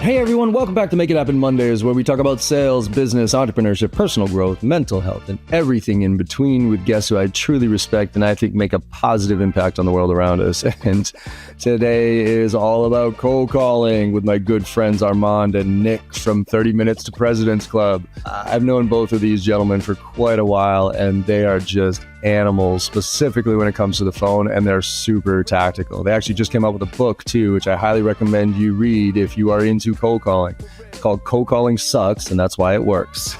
Hey everyone, welcome back to Make It Happen Mondays, where we talk about sales, business, entrepreneurship, personal growth, mental health, and everything in between with guests who I truly respect and I think make a positive impact on the world around us. And today is all about cold calling with my good friends Armand and Nick from 30 Minutes to President's Club. I've known both of these gentlemen for quite a while, and they are just animals, specifically when it comes to the phone, and they're super tactical. They actually just came out with a book too, which I highly recommend you read if you are into cold calling. It's called Cold Calling Sucks, and that's why it works.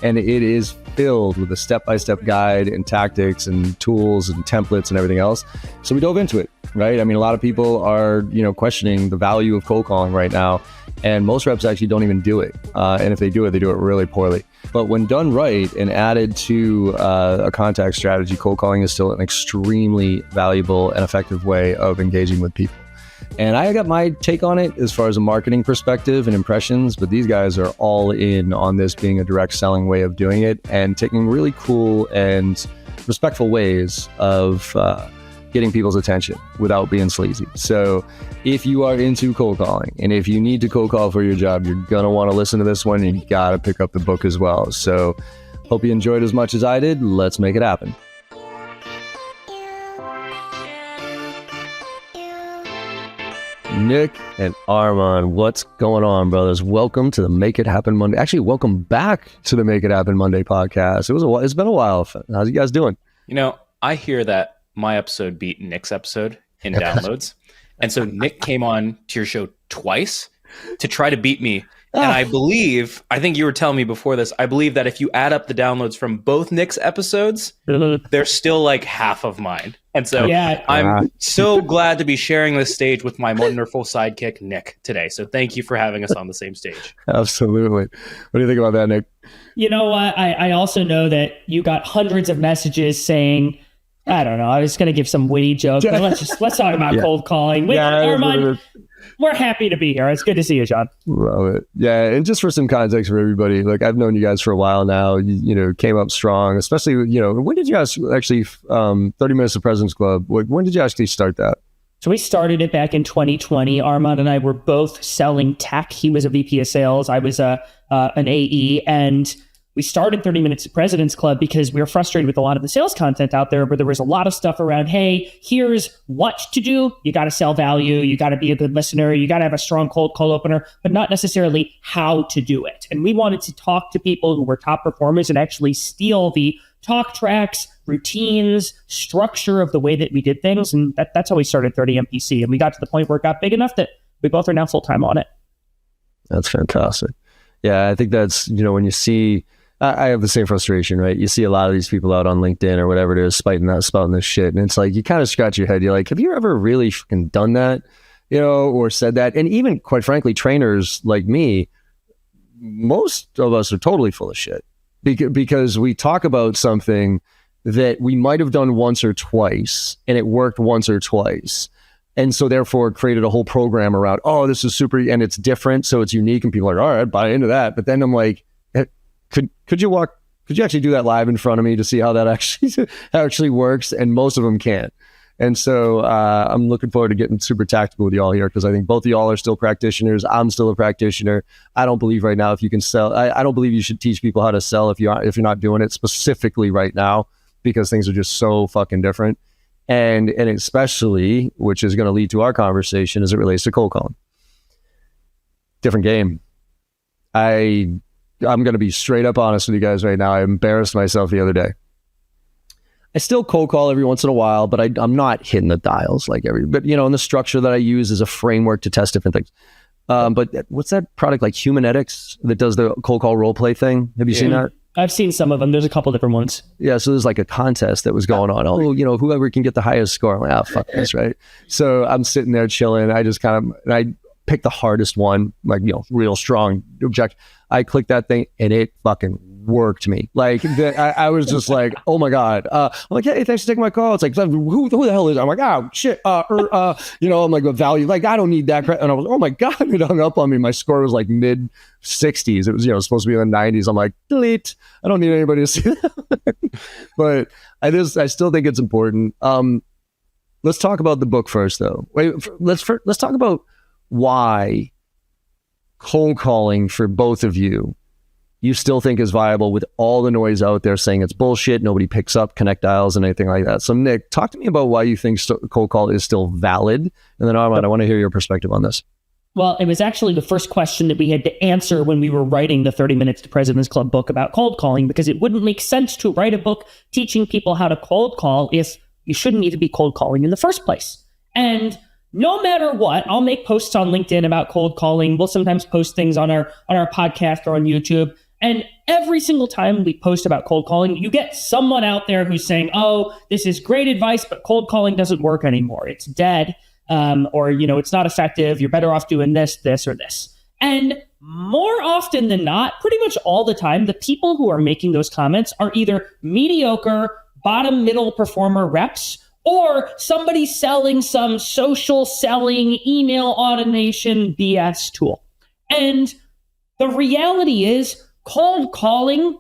And it is filled with a step-by-step guide and tactics and tools and templates and everything else. So we dove into it, right? I mean, a lot of people are, questioning the value of cold calling right now, and most reps actually don't even do it. And if they do it, they do it really poorly. But when done right and added to a contact strategy, cold calling is still an extremely valuable and effective way of engaging with people. And I got my take on it as far as a marketing perspective and impressions, but these guys are all in on this being a direct selling way of doing it and taking really cool and respectful ways of getting people's attention without being sleazy. So if you are into cold calling and if you need to cold call for your job, you're going to want to listen to this one, and you got to pick up the book as well. So hope you enjoyed as much as I did. Let's make it happen. Nick and Armand, what's going on, brothers? Welcome to the Make It Happen Monday. Actually, welcome back to the Make It Happen Monday podcast. It's been a while. How's you guys doing? I hear that my episode beat Nick's episode in downloads. And so Nick came on to your show twice to try to beat me. And I think you were telling me before this, I believe that if you add up the downloads from both Nick's episodes, they're still like half of mine. And so I'm so glad to be sharing this stage with my wonderful sidekick, Nick, today. So thank you for having us on the same stage. Absolutely. What do you think about that, Nick? You know what? I also know that you got hundreds of messages saying, I don't know, I was going to give some witty joke, but let's talk about cold calling. Armand, we're happy to be here. It's good to see you, John. Love it. Yeah, and just for some context for everybody, like I've known you guys for a while now. You came up strong, especially, when did you guys actually, 30 Minutes to President's Club, when did you actually start that? So we started it back in 2020. Armand and I were both selling tech. He was a VP of sales. I was an AE, and we started 30 Minutes to President's Club because we were frustrated with a lot of the sales content out there, where there was a lot of stuff around, hey, here's what to do. You got to sell value. You got to be a good listener. You got to have a strong cold call opener, but not necessarily how to do it. And we wanted to talk to people who were top performers and actually steal the talk tracks, routines, structure of the way that we did things. And that's how we started 30 MPC. And we got to the point where it got big enough that we both are now full-time on it. That's fantastic. Yeah, I think that's, when you see, I have the same frustration, right? You see a lot of these people out on LinkedIn or whatever it is, spouting this shit. And it's like, you kind of scratch your head. You're like, have you ever really fucking done that? Or said that? And even, quite frankly, trainers like me, most of us are totally full of shit because we talk about something that we might have done once or twice and it worked once or twice. And so therefore created a whole program around, oh, this is super, and it's different. So it's unique. And people are like, all right, buy into that. But then I'm like, could you actually do that live in front of me to see how that actually works? And most of them can't. And so I'm looking forward to getting super tactical with y'all here, because I think both of y'all are still practitioners. I'm still a practitioner. I don't believe right now if you can sell, I don't believe you should teach people how to sell if you're not doing it specifically right now, because things are just so fucking different. And especially, which is going to lead to our conversation as it relates to cold calling. Different game. I'm going to be straight up honest with you guys right now. I embarrassed myself the other day. I still cold call every once in a while, but I'm not hitting the dials like but and the structure that I use is a framework to test different things. But what's that product like Humanetics that does the cold call role play thing? Have you seen that? I've seen some of them. There's a couple different ones. Yeah, so there's like a contest that was going on. Oh, whoever can get the highest score. I'm like, fuck this, right? So I'm sitting there chilling. I just I pick the hardest one, like, real strong objection. I clicked that thing and it fucking worked me. Like, I was just like, oh my God. I'm like, hey, thanks for taking my call. It's like, who the hell is it? I'm like, oh shit. I'm like, a value. Like, I don't need that. And I was, oh my God, it hung up on me. My score was like mid 60s. It was, supposed to be in the 90s. I'm like, delete. I don't need anybody to see that. But I still think it's important. Let's talk about the book first though. Wait, let's talk about why cold calling for both of you, you still think is viable with all the noise out there saying it's bullshit, nobody picks up connect dials and anything like that. So Nick, talk to me about why you think cold call is still valid. And then Armand, I want to hear your perspective on this. Well, it was actually the first question that we had to answer when we were writing the 30 Minutes to President's Club book about cold calling, because it wouldn't make sense to write a book teaching people how to cold call if you shouldn't need to be cold calling in the first place. And no matter what, I'll make posts on LinkedIn about cold calling. We'll sometimes post things on our podcast or on YouTube. And every single time we post about cold calling, you get someone out there who's saying, oh, this is great advice, but cold calling doesn't work anymore. It's dead. Or, it's not effective. You're better off doing this, or this. And more often than not, pretty much all the time, the people who are making those comments are either mediocre, bottom middle performer reps, or somebody selling some social selling email automation BS tool. And the reality is, cold calling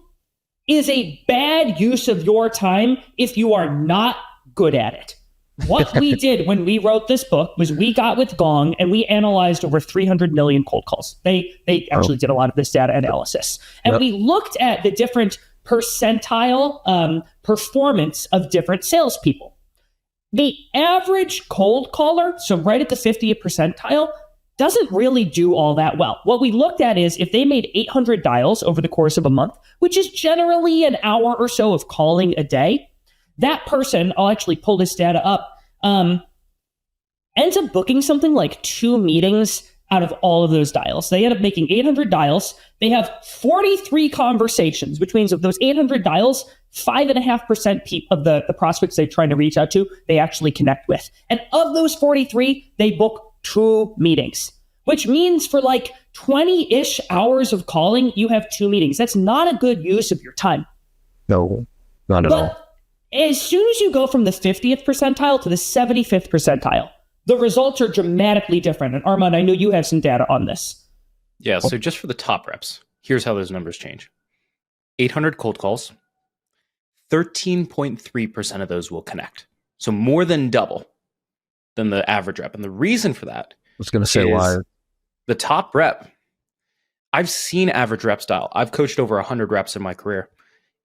is a bad use of your time if you are not good at it. What we did when we wrote this book was we got with Gong and we analyzed over 300 million cold calls. They actually did a lot of this data analysis. And we looked at the different percentile performance of different salespeople. The average cold caller, so right at the 50th percentile, doesn't really do all that well. What we looked at is if they made 800 dials over the course of a month, which is generally an hour or so of calling a day, that person, I'll actually pull this data up, ends up booking something like 2 meetings out of all of those dials. They end up making 800 dials. They have 43 conversations, which means of those 800 dials, 5.5% of the prospects they're trying to reach out to, they actually connect with. And of those 43, they book 2 meetings, which means for like 20-ish hours of calling, you have 2 meetings. That's not a good use of your time. No, not at all. As soon as you go from the 50th percentile to the 75th percentile, the results are dramatically different. And Armand, I know you have some data on this. Yeah, so just for the top reps, here's how those numbers change. 800 cold calls, 13.3% of those will connect. So more than double than the average rep. And the reason for that, I was going to say why. The top rep, I've seen average reps dial. I've coached over 100 reps in my career.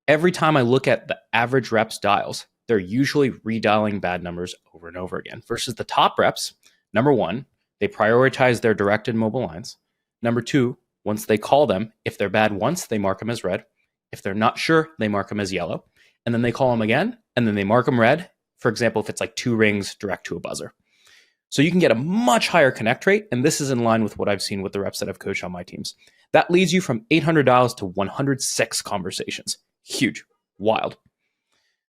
Every time I look at the average reps dials, they're usually redialing bad numbers over and over again. Versus the top reps, number one, they prioritize their direct and mobile lines. Number two, once they call them, if they're bad once, they mark them as red. If they're not sure, they mark them as yellow. And then they call them again, and then they mark them red. For example, if it's like 2 rings direct to a buzzer. So you can get a much higher connect rate, and this is in line with what I've seen with the reps that I've coached on my teams. That leads you from 800 dials to 106 conversations. Huge. Wild.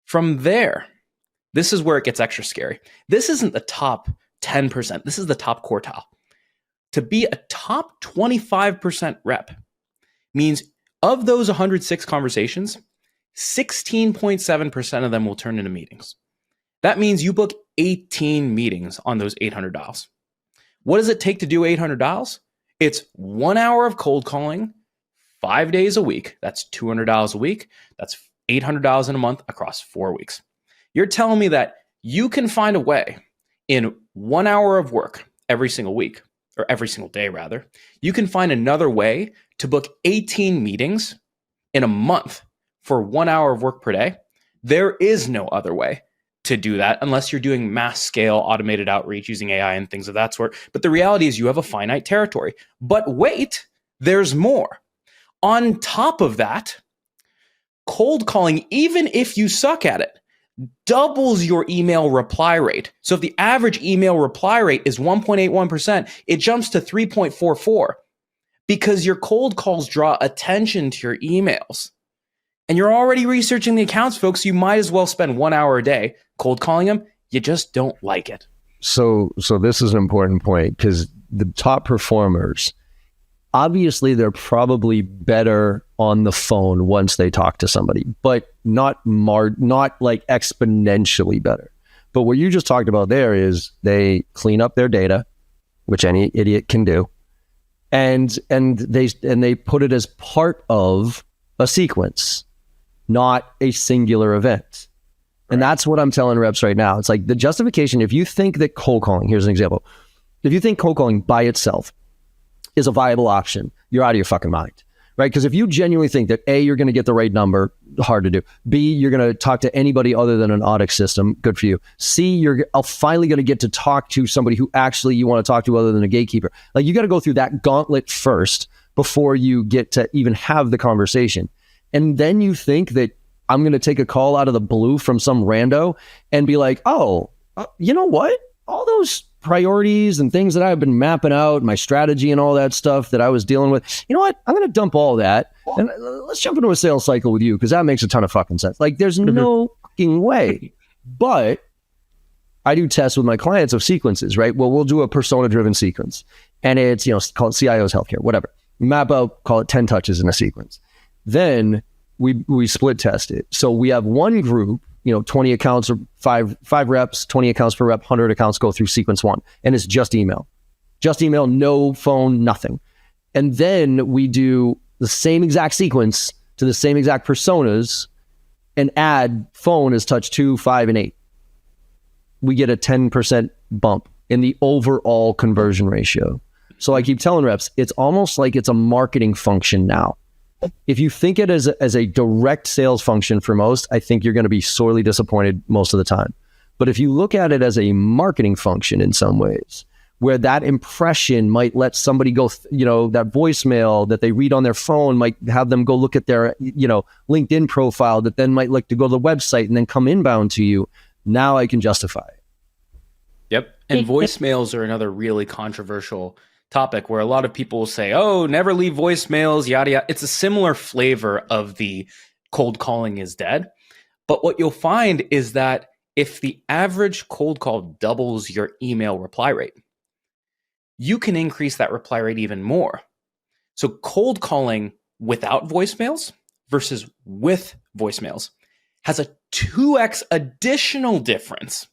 From there, this is where it gets extra scary. This isn't the top 10%. This is the top quartile. To be a top 25% rep means of those 106 conversations, 16.7% of them will turn into meetings. That means you book 18 meetings on those 800 dials. What does it take to do 800 dials? It's 1 hour of cold calling, 5 days a week. That's $200 a week. That's $800 in a month across 4 weeks. You're telling me that you can find a way in 1 hour of work every single week, or every single day rather, you can find another way to book 18 meetings in a month for 1 hour of work per day. There is no other way to do that unless you're doing mass scale automated outreach using AI and things of that sort. But the reality is you have a finite territory. But wait, there's more. On top of that, cold calling, even if you suck at it, doubles your email reply rate. So if the average email reply rate is 1.81%, it jumps to 3.44 because your cold calls draw attention to your emails. And you're already researching the accounts, folks. So you might as well spend 1 hour a day cold calling them. You just don't like it. So this is an important point because the top performers, obviously they're probably better on the phone once they talk to somebody, but not like exponentially better. But what you just talked about there is they clean up their data, which any idiot can do, and they put it as part of a sequence, not a singular event. And that's what I'm telling reps right now. It's like the justification, if you think that cold calling, here's an example. If you think cold calling by itself is a viable option, you're out of your fucking mind, right? Because if you genuinely think that A, you're going to get the right number, hard to do. B, you're going to talk to anybody other than an audit system, good for you. C, you're finally going to get to talk to somebody who actually you want to talk to other than a gatekeeper. Like, you got to go through that gauntlet first before you get to even have the conversation. And then you think that I'm going to take a call out of the blue from some rando and be like, oh, you know what? All those priorities and things that I've been mapping out, my strategy and all that stuff that I was dealing with, you know what? I'm going to dump all that and let's jump into a sales cycle with you, because that makes a ton of fucking sense. Like, there's no fucking way. But I do tests with my clients of sequences, right? Well, we'll do a persona-driven sequence, and it's, call it CIO's healthcare, whatever. Map out, call it 10 touches in a sequence. Then we split test it. So we have one group, 20 accounts or five reps, 20 accounts per rep, 100 accounts go through sequence one. And it's just email, no phone, nothing. And then we do the same exact sequence to the same exact personas and add phone as touch 2, 5, and 8. We get a 10% bump in the overall conversion ratio. So I keep telling reps, it's almost like it's a marketing function now. If you think it as a direct sales function for most, I think you're going to be sorely disappointed most of the time. But if you look at it as a marketing function in some ways, where that impression might let somebody go, that voicemail that they read on their phone might have them go look at their, LinkedIn profile that then might like to go to the website and then come inbound to you. Now I can justify it. Yep. And voicemails are another really controversial topic where a lot of people will say, oh, never leave voicemails, yada, yada. It's a similar flavor of the cold calling is dead. But what you'll find is that if the average cold call doubles your email reply rate, you can increase that reply rate even more. So cold calling without voicemails versus with voicemails has a 2x additional difference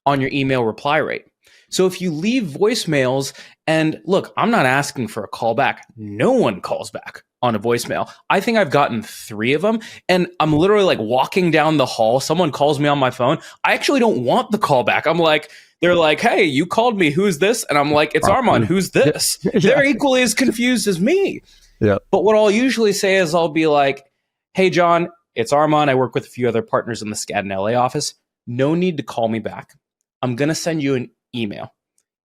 on your email reply rate. So if you leave voicemails, and look, I'm not asking for a call back. No one calls back on a voicemail. I think I've gotten 3 of them, and I'm literally like walking down the hall. Someone calls me on my phone. I actually don't want the call back. I'm like, they're like, hey, you called me. Who's this? And I'm like, it's Armand. Who's this? Yeah. They're equally as confused as me. Yeah. But what I'll usually say is I'll be like, hey, John, it's Armand. I work with a few other partners in the Skadden LA office. No need to call me back. I'm going to send you an email.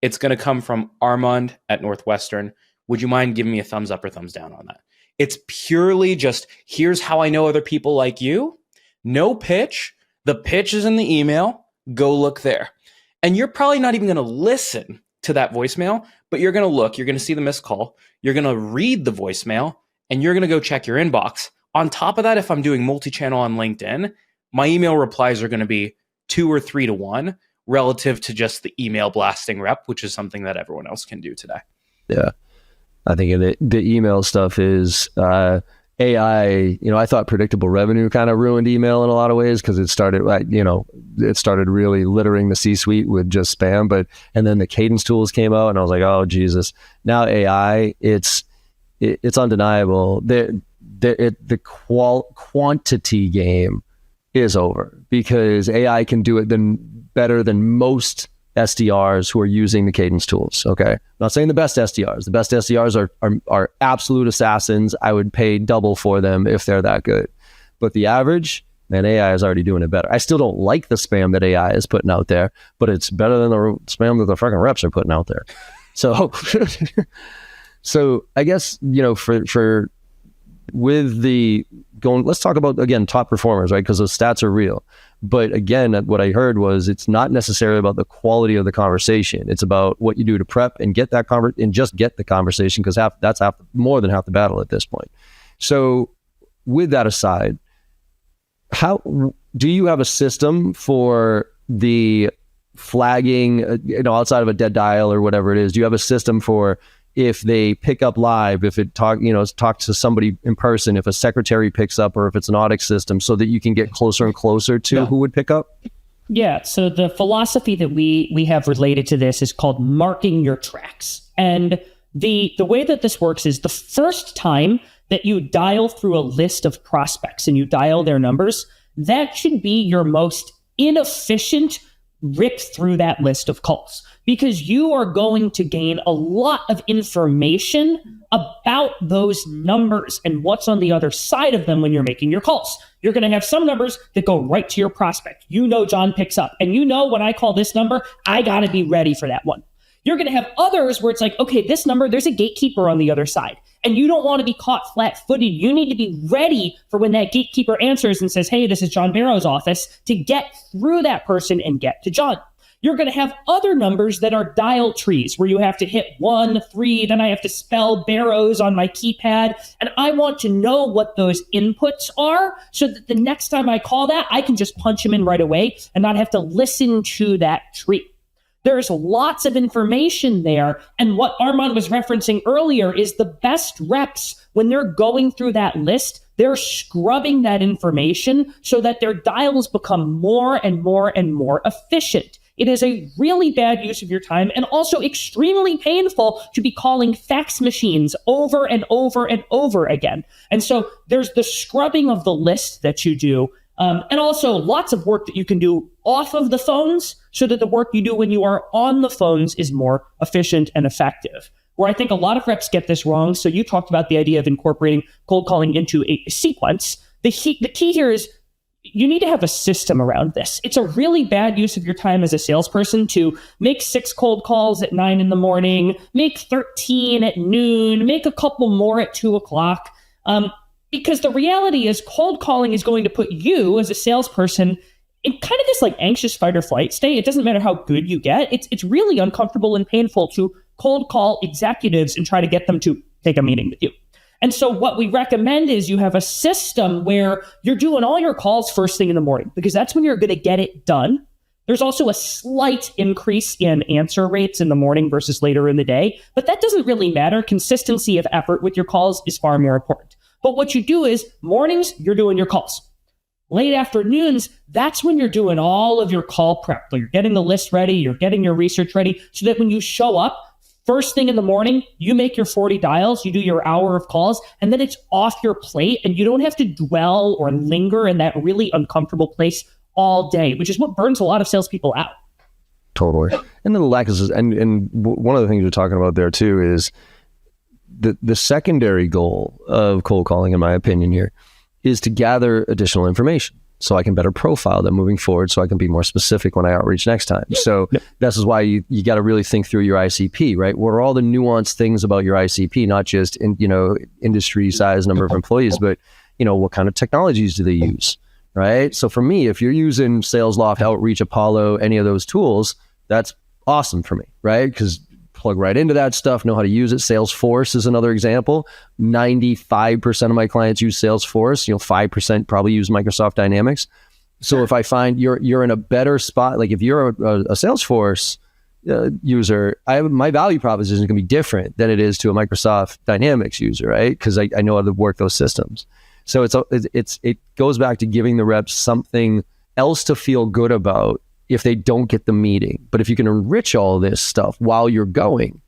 It's going to come from Armand at Northwestern. Would you mind giving me a thumbs up or thumbs down on that? It's purely just, here's how I know other people like you. No pitch. The pitch is in the email. Go look there. And you're probably not even going to listen to that voicemail, but you're going to look, you're going to see the missed call. You're going to read the voicemail, and you're going to go check your inbox. On top of that, if I'm doing multi-channel on LinkedIn, my email replies are going to be 2 or 3 to 1 relative to just the email blasting rep, which is something that everyone else can do today. Yeah. I think the email stuff is AI. I thought predictable revenue kind of ruined email in a lot of ways because it started really littering the C-suite with just spam. And then the cadence tools came out, and I was like, oh Jesus! Now AI, it's undeniable. The quantity game is over because AI can do it better than most SDRs who are using the cadence tools. Okay. I'm not saying the best SDRs. The best SDRs are absolute assassins. I would pay double for them if they're that good. But the average, man, AI is already doing it better. I still don't like the spam that AI is putting out there, but it's better than the spam that the fucking reps are putting out there. So, so I guess, for with the going, let's talk about, again, top performers, right? Because those stats are real. But again, what I heard was it's not necessarily about the quality of the conversation. It's about what you do to prep and get that and just get the conversation, because that's more than half the battle at this point. So with that aside, how do you have a system for the flagging, outside of a dead dial or whatever it is? Do you have a system for if they pick up live, if it talk to somebody in person, if a secretary picks up, or if it's an audit system, so that you can get closer and closer to who would pick up? Yeah. So the philosophy that we have related to this is called marking your tracks. And the way that this works is the first time that you dial through a list of prospects and you dial their numbers, that should be your most inefficient rip through that list of calls, because you are going to gain a lot of information about those numbers and what's on the other side of them when you're making your calls. You're going to have some numbers that go right to your prospect. John picks up, and when I call this number, I got to be ready for that one. You're going to have others where it's like, okay, this number, there's a gatekeeper on the other side, and you don't want to be caught flat-footed. You need to be ready for when that gatekeeper answers and says, hey, this is John Barrows' office, to get through that person and get to John. You're going to have other numbers that are dial trees where you have to hit 1, 3, then I have to spell Barrows on my keypad. And I want to know what those inputs are so that the next time I call that, I can just punch them in right away and not have to listen to that tree. There's lots of information there. And what Armand was referencing earlier is the best reps, when they're going through that list, they're scrubbing that information so that their dials become more and more and more efficient. It is a really bad use of your time, and also extremely painful to be calling fax machines over and over and over again. And so there's the scrubbing of the list that you do, and also lots of work that you can do off of the phones so that the work you do when you are on the phones is more efficient and effective. Where I think a lot of reps get this wrong. So you talked about the idea of incorporating cold calling into a sequence. The key here is you need to have a system around this. It's a really bad use of your time as a salesperson to make 6 cold calls at 9 in the morning, make 13 at noon, make a couple more at 2 o'clock. Because the reality is cold calling is going to put you as a salesperson in kind of this like anxious fight or flight state. It doesn't matter how good you get. It's really uncomfortable and painful to cold call executives and try to get them to take a meeting with you. And so what we recommend is you have a system where you're doing all your calls first thing in the morning, because that's when you're going to get it done. There's also a slight increase in answer rates in the morning versus later in the day, but that doesn't really matter. Consistency of effort with your calls is far more important. But what you do is mornings, you're doing your calls. Late afternoons, that's when you're doing all of your call prep. You're getting the list ready, you're getting your research ready, so that when you show up, first thing in the morning, you make your 40 dials, you do your hour of calls, and then it's off your plate, and you don't have to dwell or linger in that really uncomfortable place all day, which is what burns a lot of salespeople out. Totally. And then the lack of, and one of the things you're talking about there too is the secondary goal of cold calling, in my opinion here, is to gather additional information so I can better profile them moving forward, so I can be more specific when I outreach next time. So this is why you got to really think through your ICP, right? What are all the nuanced things about your ICP, not just industry size, number of employees, but what kind of technologies do they use, right? So for me, if you're using SalesLoft, Outreach, Apollo, any of those tools, that's awesome for me, right? Because plug right into that stuff, know how to use it. Salesforce is another example. 95% of my clients use Salesforce. 5% probably use Microsoft Dynamics. So if I find you're in a better spot, like if you're a Salesforce user, my value proposition is going to be different than it is to a Microsoft Dynamics user, right? Because I know how to work those systems. So it goes back to giving the reps something else to feel good about if they don't get the meeting. But if you can enrich all this stuff while you're going,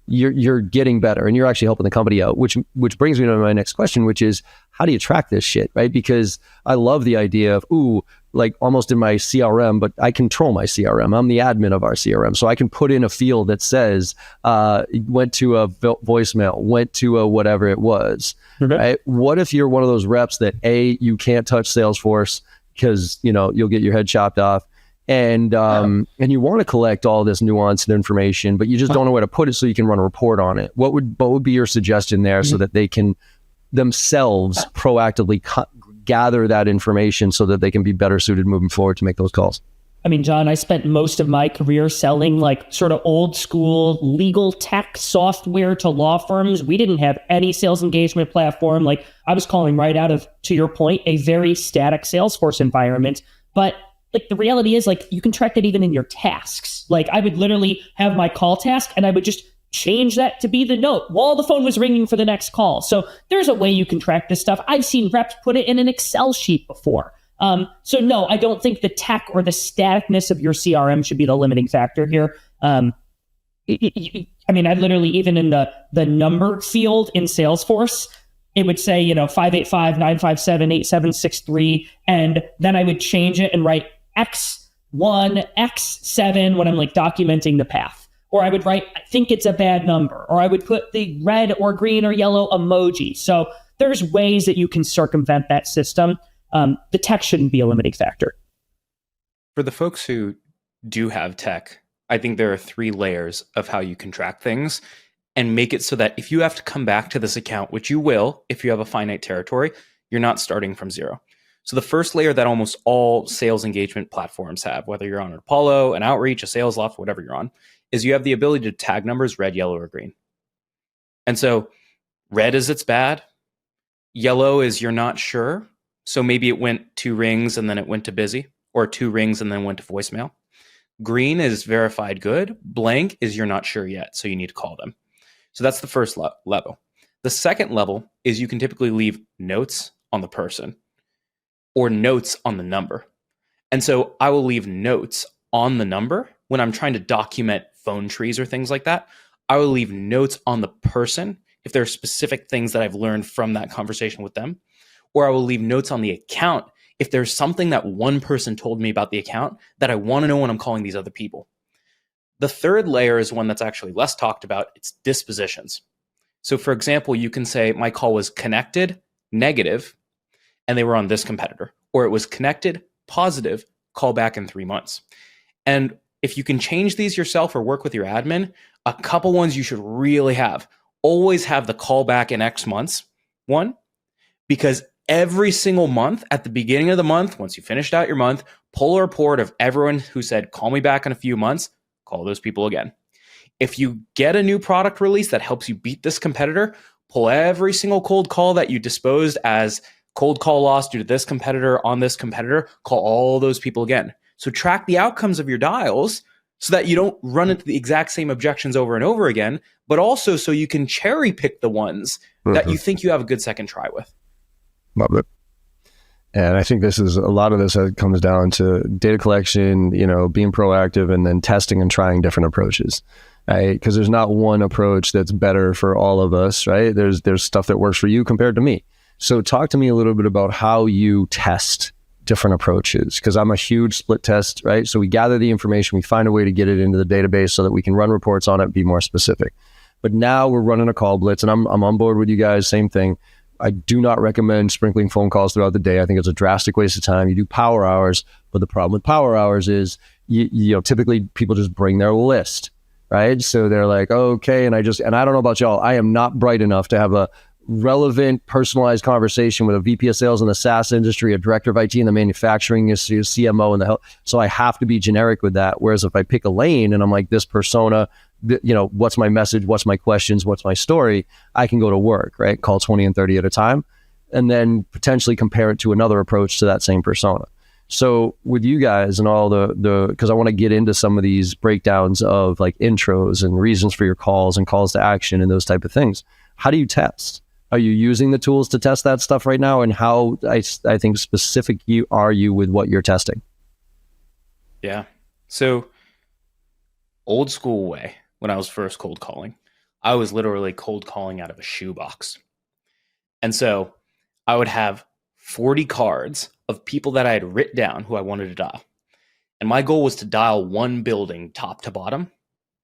you're getting better, and you're actually helping the company out, which brings me to my next question, which is, how do you track this shit, right? Because I love the idea of, like almost in my CRM, but I control my CRM. I'm the admin of our CRM. So I can put in a field that says, went to a voicemail, went to a whatever it was, right? What if you're one of those reps that you can't touch Salesforce because, you'll get your head chopped off, and you want to collect all this nuanced information, but you just don't know where to put it so you can run a report on it. What would be your suggestion there so that they can themselves proactively gather that information so that they can be better suited moving forward to make those calls? I mean, John, I spent most of my career selling like sort of old school legal tech software to law firms. We didn't have any sales engagement platform. Like I was calling right out of, to your point, a very static Salesforce environment. But like the reality is, like, you can track that even in your tasks. Like I would literally have my call task and I would just change that to be the note while the phone was ringing for the next call. So there's a way you can track this stuff. I've seen reps put it in an Excel sheet before. So no, I don't think the tech or the staticness of your CRM should be the limiting factor here. I literally, even in the number field in Salesforce, it would say, 585-957-8763. And then I would change it and write X 1, X7 when I'm like documenting the path. Or I would write, I think it's a bad number. Or I would put the red or green or yellow emoji. So there's ways that you can circumvent that system. The tech shouldn't be a limiting factor. For the folks who do have tech, I think there are 3 layers of how you can track things and make it so that if you have to come back to this account, which you will if you have a finite territory, you're not starting from zero. So the first layer that almost all sales engagement platforms have, whether you're on an Apollo, an Outreach, a Sales Loft, whatever you're on, is you have the ability to tag numbers red, yellow, or green. And so red is it's bad. Yellow is you're not sure. So maybe it went 2 rings and then it went to busy, or 2 rings and then went to voicemail. Green is verified good. Blank is you're not sure yet, so you need to call them. So that's the first level. The second level is you can typically leave notes on the person or notes on the number. And so I will leave notes on the number when I'm trying to document phone trees or things like that. I will leave notes on the person if there are specific things that I've learned from that conversation with them, or I will leave notes on the account if there's something that one person told me about the account that I want to know when I'm calling these other people. The third layer is one that's actually less talked about. It's dispositions. So for example, you can say my call was connected, negative, and they were on this competitor, or it was connected, positive, call back in 3 months. And if you can change these yourself or work with your admin, a couple ones you should really have. Always have the call back in X months one, because every single month at the beginning of the month, once you finished out your month, pull a report of everyone who said, call me back in a few months, call those people again. If you get a new product release that helps you beat this competitor, pull every single cold call that you disposed as cold call loss due to this competitor on this competitor, call all those people again. So track the outcomes of your dials so that you don't run into the exact same objections over and over again, but also so you can cherry pick the ones that you think you have a good second try with. Love it. And I think this is a lot of this comes down to data collection, being proactive, and then testing and trying different approaches, right? Because there's not one approach that's better for all of us, right? There's stuff that works for you compared to me. So talk to me a little bit about how you test different approaches, because I'm a huge split test, right? So we gather the information, we find a way to get it into the database so that we can run reports on it and be more specific. But now we're running a call blitz, and I'm on board with you guys, same thing. I do not recommend sprinkling phone calls throughout the day. I think it's a drastic waste of time. You do power hours, but the problem with power hours is, typically people just bring their list, right? So they're like, okay, and I don't know about y'all, I am not bright enough to have a relevant, personalized conversation with a VP of sales in the SaaS industry, a director of IT in the manufacturing industry, a CMO in the health. So I have to be generic with that. Whereas if I pick a lane and I'm like, this persona, what's my message, what's my questions, what's my story, I can go to work, right? Call 20 and 30 at a time, and then potentially compare it to another approach to that same persona. So with you guys and all because I want to get into some of these breakdowns of like intros and reasons for your calls and calls to action and those type of things. How do you test? Are you using the tools to test that stuff right now? And how, I think, specific are you with what you're testing? Yeah. So old school way, when I was first cold calling, I was literally cold calling out of a shoebox. And so I would have 40 cards of people that I had written down who I wanted to dial. And my goal was to dial one building top to bottom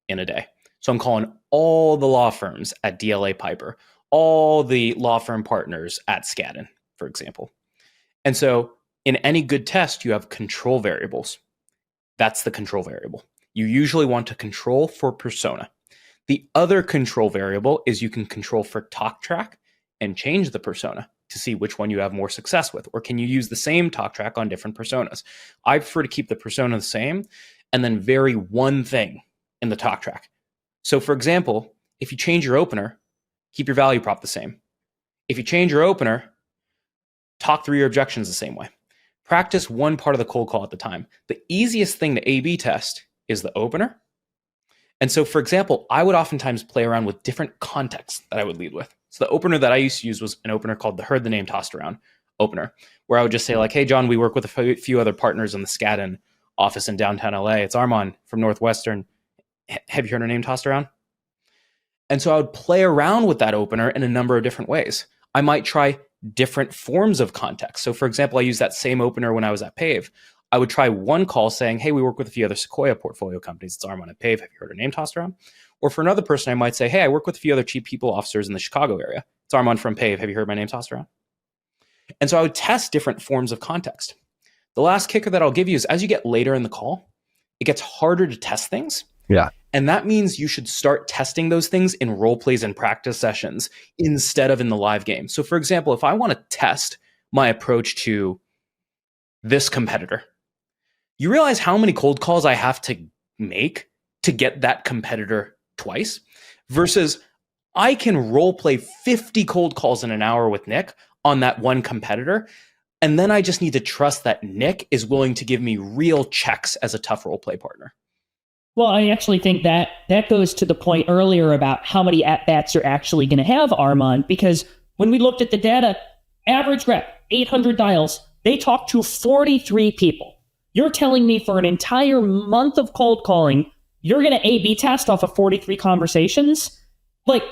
in a day. So I'm calling all the law firms at DLA Piper, all the law firm partners at Skadden, for example. And so in any good test, you have control variables. That's the control variable. You usually want to control for persona. The other control variable is you can control for talk track and change the persona to see which one you have more success with, or can you use the same talk track on different personas? I prefer to keep the persona the same and then vary one thing in the talk track. So for example, if you change your opener, keep your value prop the same. If you change your opener, talk through your objections the same way. Practice one part of the cold call at the time. The easiest thing to A/B test is the opener. And so, for example, I would oftentimes play around with different contexts that I would lead with. So the opener that I used to use was an opener called the heard the name tossed around opener, where I would just say like, hey, John, we work with a few other partners in the Skadden office in downtown LA. It's Armand from Northwestern. Have you heard her name tossed around? And so I would play around with that opener in a number of different ways. I might try different forms of context. So for example, I used that same opener when I was at Pave. I would try one call saying, hey, we work with a few other Sequoia portfolio companies. It's Armand and Pave. Have you heard her name tossed around? Or for another person, I might say, hey, I work with a few other chief people officers in the Chicago area. It's Armand from Pave. Have you heard my name tossed around? And so I would test different forms of context. The last kicker that I'll give you is as you get later in the call, it gets harder to test things. Yeah. And that means you should start testing those things in role plays and practice sessions instead of in the live game. So for example, if I want to test my approach to this competitor, you realize how many cold calls I have to make to get that competitor twice versus I can role play 50 cold calls in an hour with Nick on that one competitor. And then I just need to trust that Nick is willing to give me real checks as a tough role play partner. Well, I actually think that goes to the point earlier about how many at-bats you're actually going to have, Armand, because when we looked at the data, average rep, 800 dials, they talked to 43 people. You're telling me for an entire month of cold calling, you're going to A/B test off of 43 conversations? Like,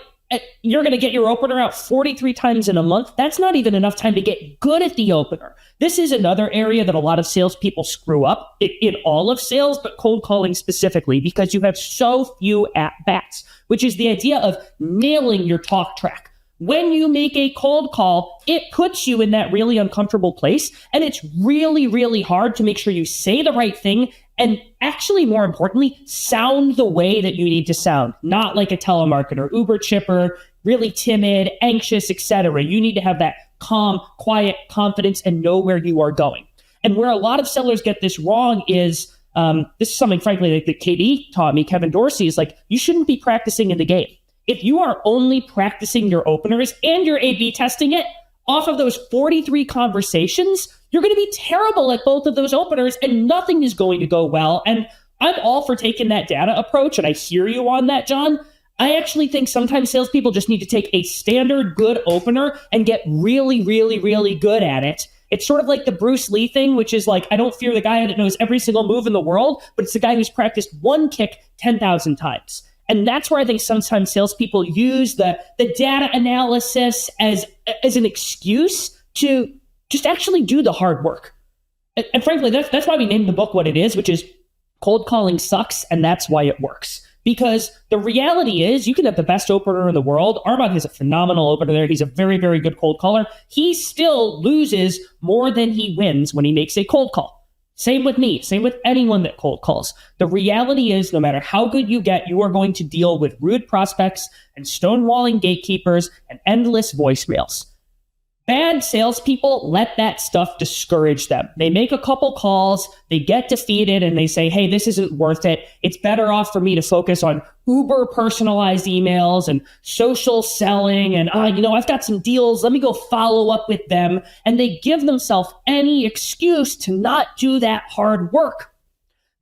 you're going to get your opener out 43 times in a month? That's not even enough time to get good at the opener. This is another area that a lot of salespeople screw up in all of sales, but cold calling specifically, because you have so few at-bats, which is the idea of nailing your talk track. When you make a cold call, it puts you in that really uncomfortable place, and it's really, really hard to make sure you say the right thing and actually, more importantly, sound the way that you need to sound, not like a telemarketer, uber chipper, really timid, anxious, etc. You need to have that calm, quiet confidence and know where you are going. And where a lot of sellers get this wrong is, this is something, frankly, that KD taught me, Kevin Dorsey, is like, you shouldn't be practicing in the game. If you are only practicing your openers and you're A/B testing it off of those 43 conversations, you're going to be terrible at both of those openers and nothing is going to go well. And I'm all for taking that data approach, and I hear you on that, John. I actually think sometimes salespeople just need to take a standard good opener and get really, really, really good at it. It's sort of like the Bruce Lee thing, which is like, I don't fear the guy that knows every single move in the world, but it's the guy who's practiced one kick 10,000 times. And that's where I think sometimes salespeople use the data analysis as an excuse to just actually do the hard work. And frankly, that's why we named the book what it is, which is Cold Calling Sucks, and that's why it works. Because the reality is, you can have the best opener in the world. Armand has a phenomenal opener there. He's a very, very good cold caller. He still loses more than he wins when he makes a cold call. Same with me, same with anyone that cold calls. The reality is, no matter how good you get, you are going to deal with rude prospects and stonewalling gatekeepers and endless voicemails. Bad salespeople let that stuff discourage them. They make a couple calls, they get defeated, and they say, hey, this isn't worth it. It's better off for me to focus on uber personalized emails and social selling. And, I've got some deals. Let me go follow up with them. And they give themselves any excuse to not do that hard work.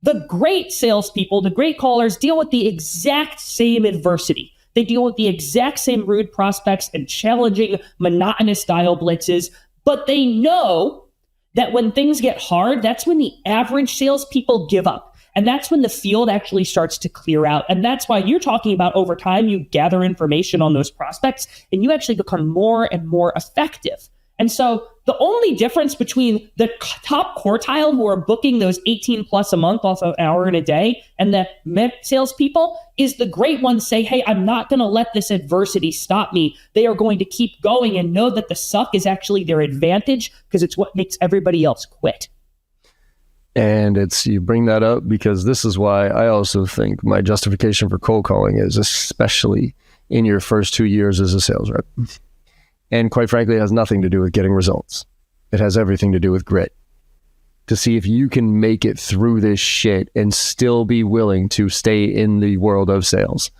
The great salespeople, the great callers, deal with the exact same adversity. They deal with the exact same rude prospects and challenging, monotonous dial blitzes, but they know that when things get hard, that's when the average salespeople give up. And that's when the field actually starts to clear out. And that's why you're talking about over time, you gather information on those prospects and you actually become more and more effective. And so the only difference between the top quartile who are booking those 18 plus a month off of an hour in a day and the mid salespeople is the great ones say, hey, I'm not going to let this adversity stop me. They are going to keep going and know that the suck is actually their advantage because it's what makes everybody else quit. And you bring that up because this is why I also think my justification for cold calling is, especially in your first 2 years as a sales rep. And quite frankly, it has nothing to do with getting results. It has everything to do with grit. To see if you can make it through this shit and still be willing to stay in the world of sales.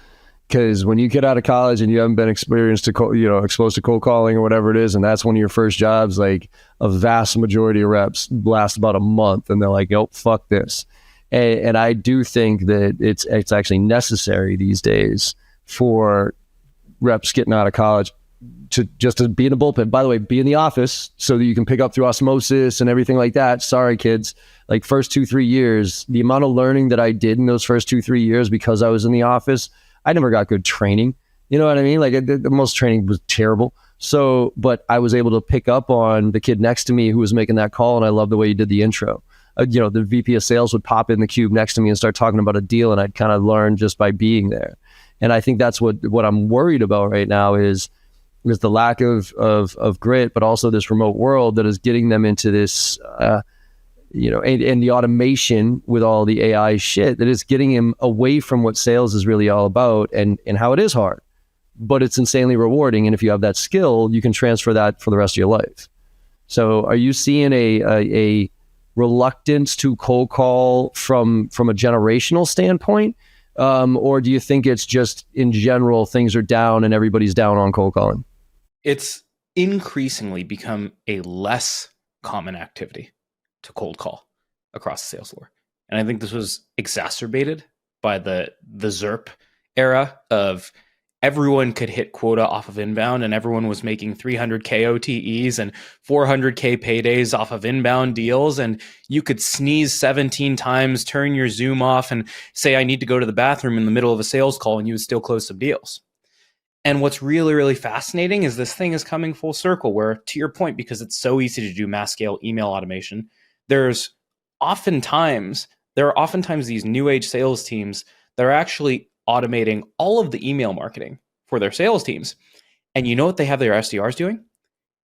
Because when you get out of college and you haven't been exposed to cold calling or whatever it is, and that's one of your first jobs, like a vast majority of reps last about a month and they're like, nope, fuck this. And I do think that it's actually necessary these days for reps getting out of college to be in a bullpen. By the way, be in the office so that you can pick up through osmosis and everything like that. Sorry, kids. Like first 2-3 years, the amount of learning that I did in those first 2-3 years because I was in the office, I never got good training. You know what I mean? Like the most training was terrible. So, but I was able to pick up on the kid next to me who was making that call, and I love the way he did the intro. the VP of sales would pop in the cube next to me and start talking about a deal, and I'd kind of learn just by being there. And I think that's what I'm worried about right now is the lack of grit, but also this remote world that is getting them into this, and the automation with all the AI shit that is getting him away from what sales is really all about and how it is hard, but it's insanely rewarding. And if you have that skill, you can transfer that for the rest of your life. So are you seeing a reluctance to cold call from a generational standpoint? Or do you think it's just in general, things are down and everybody's down on cold calling? It's increasingly become a less common activity to cold call across the sales floor. And I think this was exacerbated by the ZERP era of everyone could hit quota off of inbound, and everyone was making 300K OTEs and 400K paydays off of inbound deals. And you could sneeze 17 times, turn your Zoom off, and say, I need to go to the bathroom in the middle of a sales call, and you would still close some deals. And what's really, really fascinating is this thing is coming full circle where, to your point, because it's so easy to do mass scale email automation, there are oftentimes these new age sales teams that are actually automating all of the email marketing for their sales teams. And you know what they have their SDRs doing?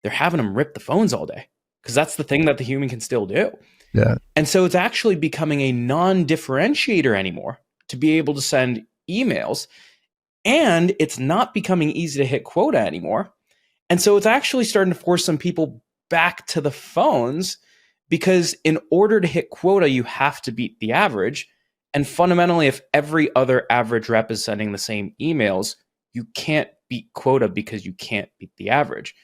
They're having them rip the phones all day, because that's the thing that the human can still do. Yeah. And so it's actually becoming a non-differentiator anymore to be able to send emails. And it's not becoming easy to hit quota anymore. And so it's actually starting to force some people back to the phones, because in order to hit quota, you have to beat the average. And fundamentally, if every other average rep is sending the same emails, you can't beat quota because you can't beat the average.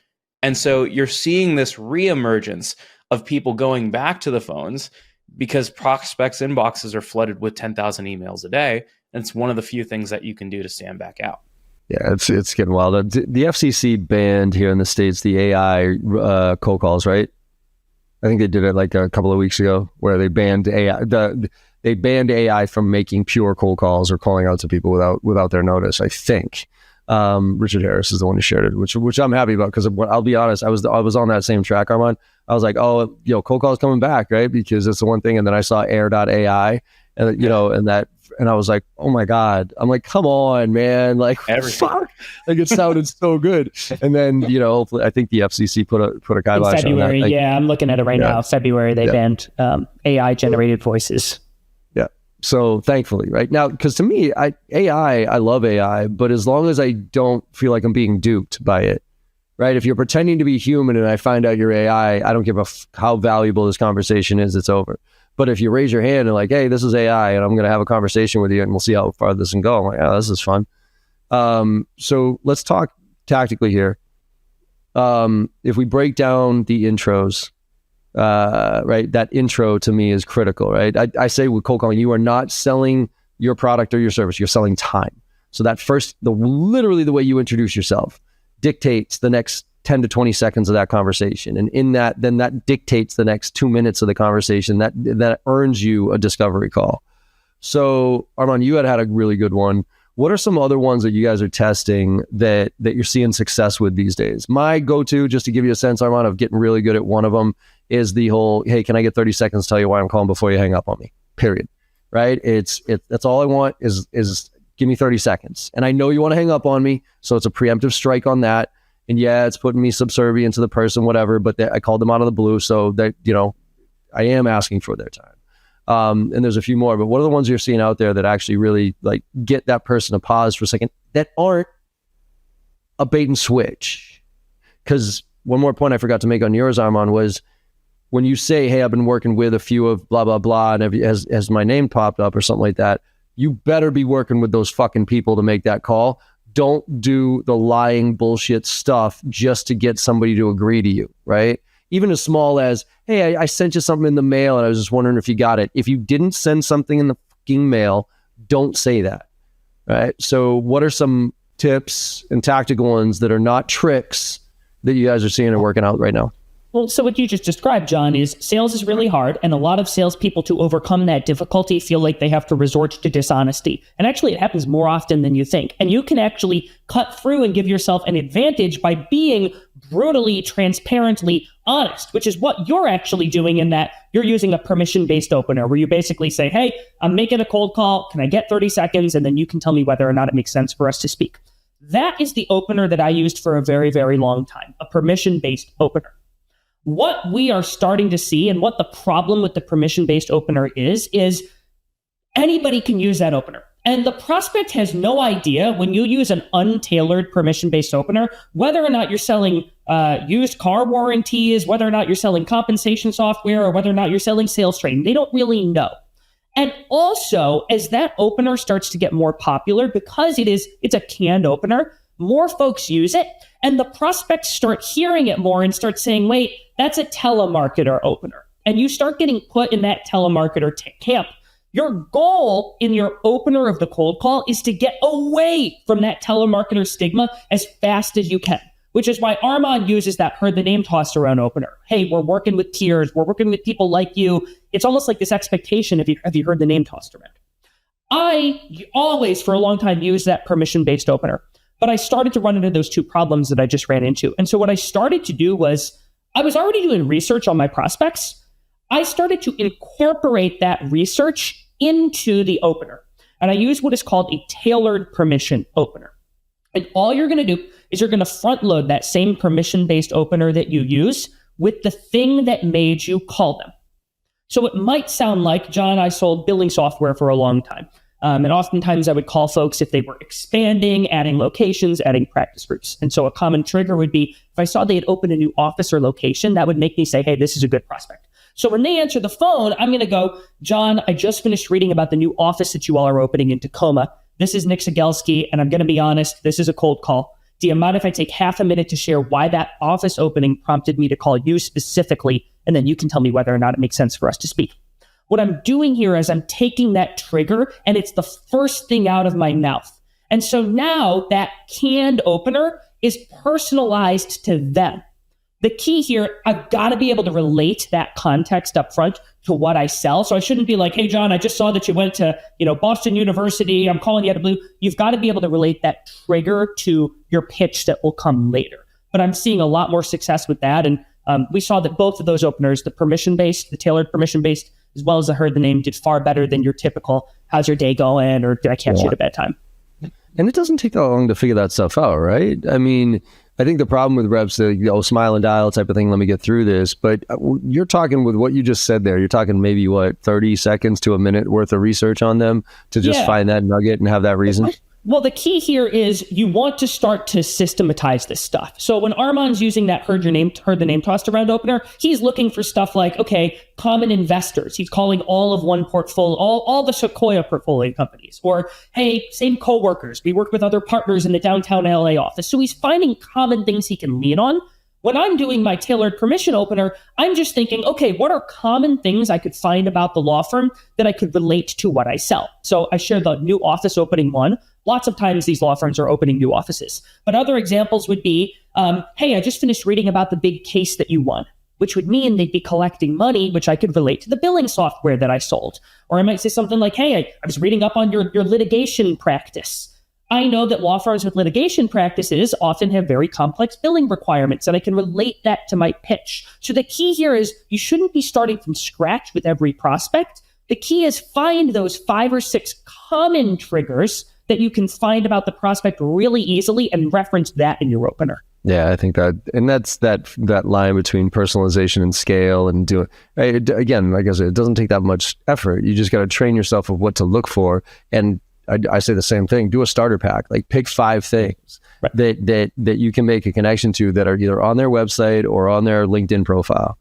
And so you're seeing this reemergence of people going back to the phones because prospects' inboxes are flooded with 10,000 emails a day. And it's one of the few things that you can do to stand back out. Yeah, it's getting wild. The FCC banned here in the States the AI cold calls, right? I think they did it like a couple of weeks ago, where they banned AI. They banned AI from making pure cold calls or calling out to people without their notice, I think. Richard Harris is the one who shared it, which I'm happy about, because I'll be honest, I was on that same track, Armand. I was like, oh, cold calls coming back, right? Because it's the one thing. And then I saw air.ai and I was like, oh my God. I'm like, come on, man. Like, fuck. Like, it sounded so good. And then, hopefully, I think the FCC put a kibosh in February, on that. yeah, I'm looking at it right now. February, they banned AI generated voices. Yeah. So thankfully, right now, because to me, I love AI, but as long as I don't feel like I'm being duped by it, right? If you're pretending to be human and I find out you're AI, I don't give how valuable this conversation is. It's over. But if you raise your hand and like, hey, this is AI, and I'm going to have a conversation with you, and we'll see how far this can go. I'm like, oh, this is fun. So let's talk tactically here. If we break down the intros, right, that intro to me is critical, right? I say with cold calling, you are not selling your product or your service, you're selling time. So that literally the way you introduce yourself dictates the next 10 to 20 seconds of that conversation. And in that, then that dictates the next 2 minutes of the conversation that earns you a discovery call. So Armand, you had a really good one. What are some other ones that you guys are testing that you're seeing success with these days? My go-to, just to give you a sense, Armand, of getting really good at one of them is the whole, hey, can I get 30 seconds to tell you why I'm calling before you hang up on me? Period. Right? That's all I want is give me 30 seconds. And I know you want to hang up on me, so it's a preemptive strike on that. And yeah, it's putting me subservient to the person, whatever, but I called them out of the blue, so that, I am asking for their time. And there's a few more, but what are the ones you're seeing out there that actually really like get that person to pause for a second that aren't a bait and switch? Because one more point I forgot to make on yours, Armand, was when you say, hey, I've been working with a few of blah, blah, blah, and has my name popped up or something like that, you better be working with those fucking people to make that call. Don't do the lying bullshit stuff just to get somebody to agree to you, right? Even as small as, hey, I sent you something in the mail and I was just wondering if you got it. If you didn't send something in the fucking mail, don't say that, right? So what are some tips and tactical ones that are not tricks that you guys are seeing and working out right now? Well, so what you just described, John, is sales is really hard. And a lot of salespeople, to overcome that difficulty, feel like they have to resort to dishonesty. And actually, it happens more often than you think. And you can actually cut through and give yourself an advantage by being brutally, transparently honest, which is what you're actually doing in that you're using a permission-based opener where you basically say, hey, I'm making a cold call. Can I get 30 seconds? And then you can tell me whether or not it makes sense for us to speak. That is the opener that I used for a very, very long time, a permission-based opener. What we are starting to see and what the problem with the permission-based opener is anybody can use that opener. And the prospect has no idea when you use an untailored permission-based opener, whether or not you're selling used car warranties, whether or not you're selling compensation software, or whether or not you're selling sales training. They don't really know. And also, as that opener starts to get more popular, because it's a canned opener, more folks use it, and the prospects start hearing it more and start saying, wait, that's a telemarketer opener. And you start getting put in that telemarketer camp. Your goal in your opener of the cold call is to get away from that telemarketer stigma as fast as you can, which is why Armand uses that heard the name tossed around opener. Hey, we're working with peers. We're working with people like you. It's almost like this expectation have you heard the name tossed around. I always, for a long time, used that permission-based opener, but I started to run into those two problems that I just ran into. And so what I started to do was I was already doing research on my prospects. I started to incorporate that research into the opener. And I use what is called a tailored permission opener. And all you're going to do is you're going to front load that same permission-based opener that you use with the thing that made you call them. So it might sound like, John, I sold billing software for a long time. And oftentimes I would call folks if they were expanding, adding locations, adding practice groups. And so a common trigger would be if I saw they had opened a new office or location, that would make me say, hey, this is a good prospect. So when they answer the phone, I'm going to go, John, I just finished reading about the new office that you all are opening in Tacoma. This is Nick Cegelski, and I'm going to be honest, this is a cold call. Do you mind if I take half a minute to share why that office opening prompted me to call you specifically, and then you can tell me whether or not it makes sense for us to speak? What I'm doing here is I'm taking that trigger, and it's the first thing out of my mouth. And so now that canned opener is personalized to them. The key here, I've got to be able to relate that context up front to what I sell. So I shouldn't be like, hey, John, I just saw that you went to, Boston University. I'm calling you out of blue. You've got to be able to relate that trigger to your pitch that will come later. But I'm seeing a lot more success with that. And we saw that both of those openers, the permission-based, the tailored permission-based, as well as the heard the name, did far better than your typical, how's your day going? Or did I catch you at a bad time? And it doesn't take that long to figure that stuff out, right? I mean, I think the problem with reps, smile and dial type of thing, let me get through this. But you're talking with what you just said there, you're talking maybe 30 seconds to a minute worth of research on them to just find that nugget and have that reason? Well, the key here is you want to start to systematize this stuff. So when Armand's using that heard the name tossed around opener, he's looking for stuff like, okay, common investors. He's calling all of one portfolio, all the Sequoia portfolio companies. Or, hey, same coworkers. We work with other partners in the downtown LA office. So he's finding common things he can lean on. When I'm doing my tailored permission opener, I'm just thinking, okay, what are common things I could find about the law firm that I could relate to what I sell? So I share the new office opening one. Lots of times these law firms are opening new offices. But other examples would be, hey, I just finished reading about the big case that you won, which would mean they'd be collecting money, which I could relate to the billing software that I sold. Or I might say something like, hey, I was reading up on your litigation practice. I know that law firms with litigation practices often have very complex billing requirements, and I can relate that to my pitch. So the key here is you shouldn't be starting from scratch with every prospect. The key is find those 5 or 6 common triggers that you can find about the prospect really easily and reference that in your opener. Yeah, I think that, and that's that line between personalization and scale and doing, again, like I said, it doesn't take that much effort. You just got to train yourself of what to look for. And I say the same thing, do a starter pack, like pick 5 things that you can make a connection to that are either on their website or on their LinkedIn profile.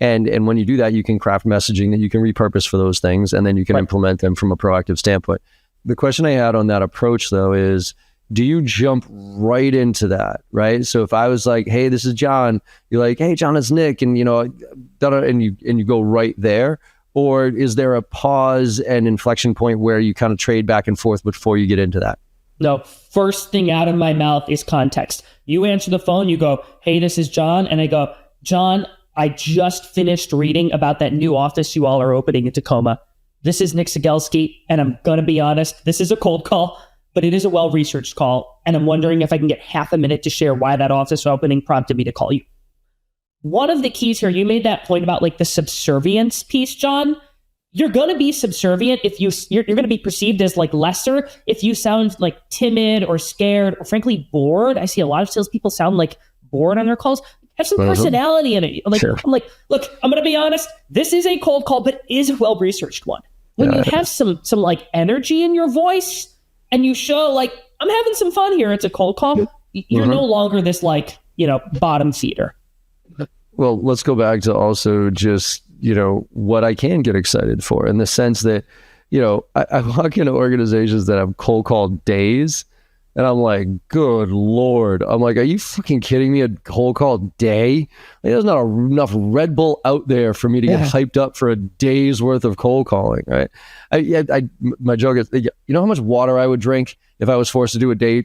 And when you do that, you can craft messaging that you can repurpose for those things, and then you can implement them from a proactive standpoint. The question I had on that approach, though, is do you jump right into that, right? So if I was like, hey, this is John, you're like, hey, John, it's Nick, and and you go right there? Or is there a pause and inflection point where you kind of trade back and forth before you get into that? No, first thing out of my mouth is context. You answer the phone, you go, hey, this is John. And I go, John, I just finished reading about that new office you all are opening in Tacoma. This is Nick Cegelski, and I'm going to be honest, this is a cold call, but it is a well-researched call. and I'm wondering if I can get half a minute to share why that office opening prompted me to call you. One of the keys here, you made that point about like the subservience piece, John. You're going to be subservient if you're going to be perceived as like lesser if you sound like timid or scared or frankly bored. I see a lot of salespeople sound like bored on their calls. Have some personality in it. Like, sure. I'm like, look, I'm going to be honest. This is a cold call, but is a well-researched one. When you have some like energy in your voice and you show like, I'm having some fun here. It's a cold call. You're no longer this like, bottom feeder. Well, let's go back to also just, what I can get excited for in the sense that, I walk into organizations that have cold call days and I'm like, good Lord. I'm like, are you fucking kidding me? A cold call day? Like, there's not enough Red Bull out there for me to get hyped up for a day's worth of cold calling, right? My joke is, you know how much water I would drink if I was forced to do a day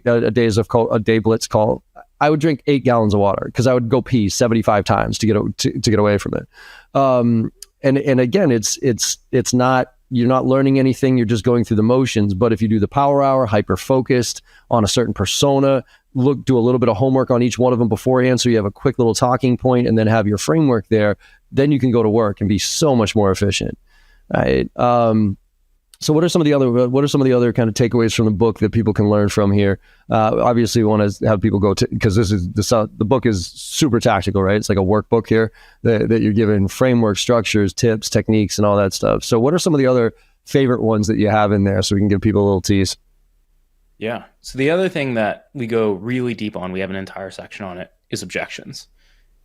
blitz call? I would drink 8 gallons of water because I would go pee 75 times to get away from it. And again, it's not, you're not learning anything. You're just going through the motions. But if you do the power hour, hyper focused on a certain persona, do a little bit of homework on each one of them beforehand, so you have a quick little talking point, and then have your framework there, then you can go to work and be so much more efficient. Right. So what are some of the other kind of takeaways from the book that people can learn from here? Obviously, we want to have people go to, because the book is super tactical, right? It's like a workbook here that you're given framework, structures, tips, techniques, and all that stuff. So what are some of the other favorite ones that you have in there so we can give people a little tease? Yeah. So the other thing that we go really deep on, we have an entire section on it, is objections.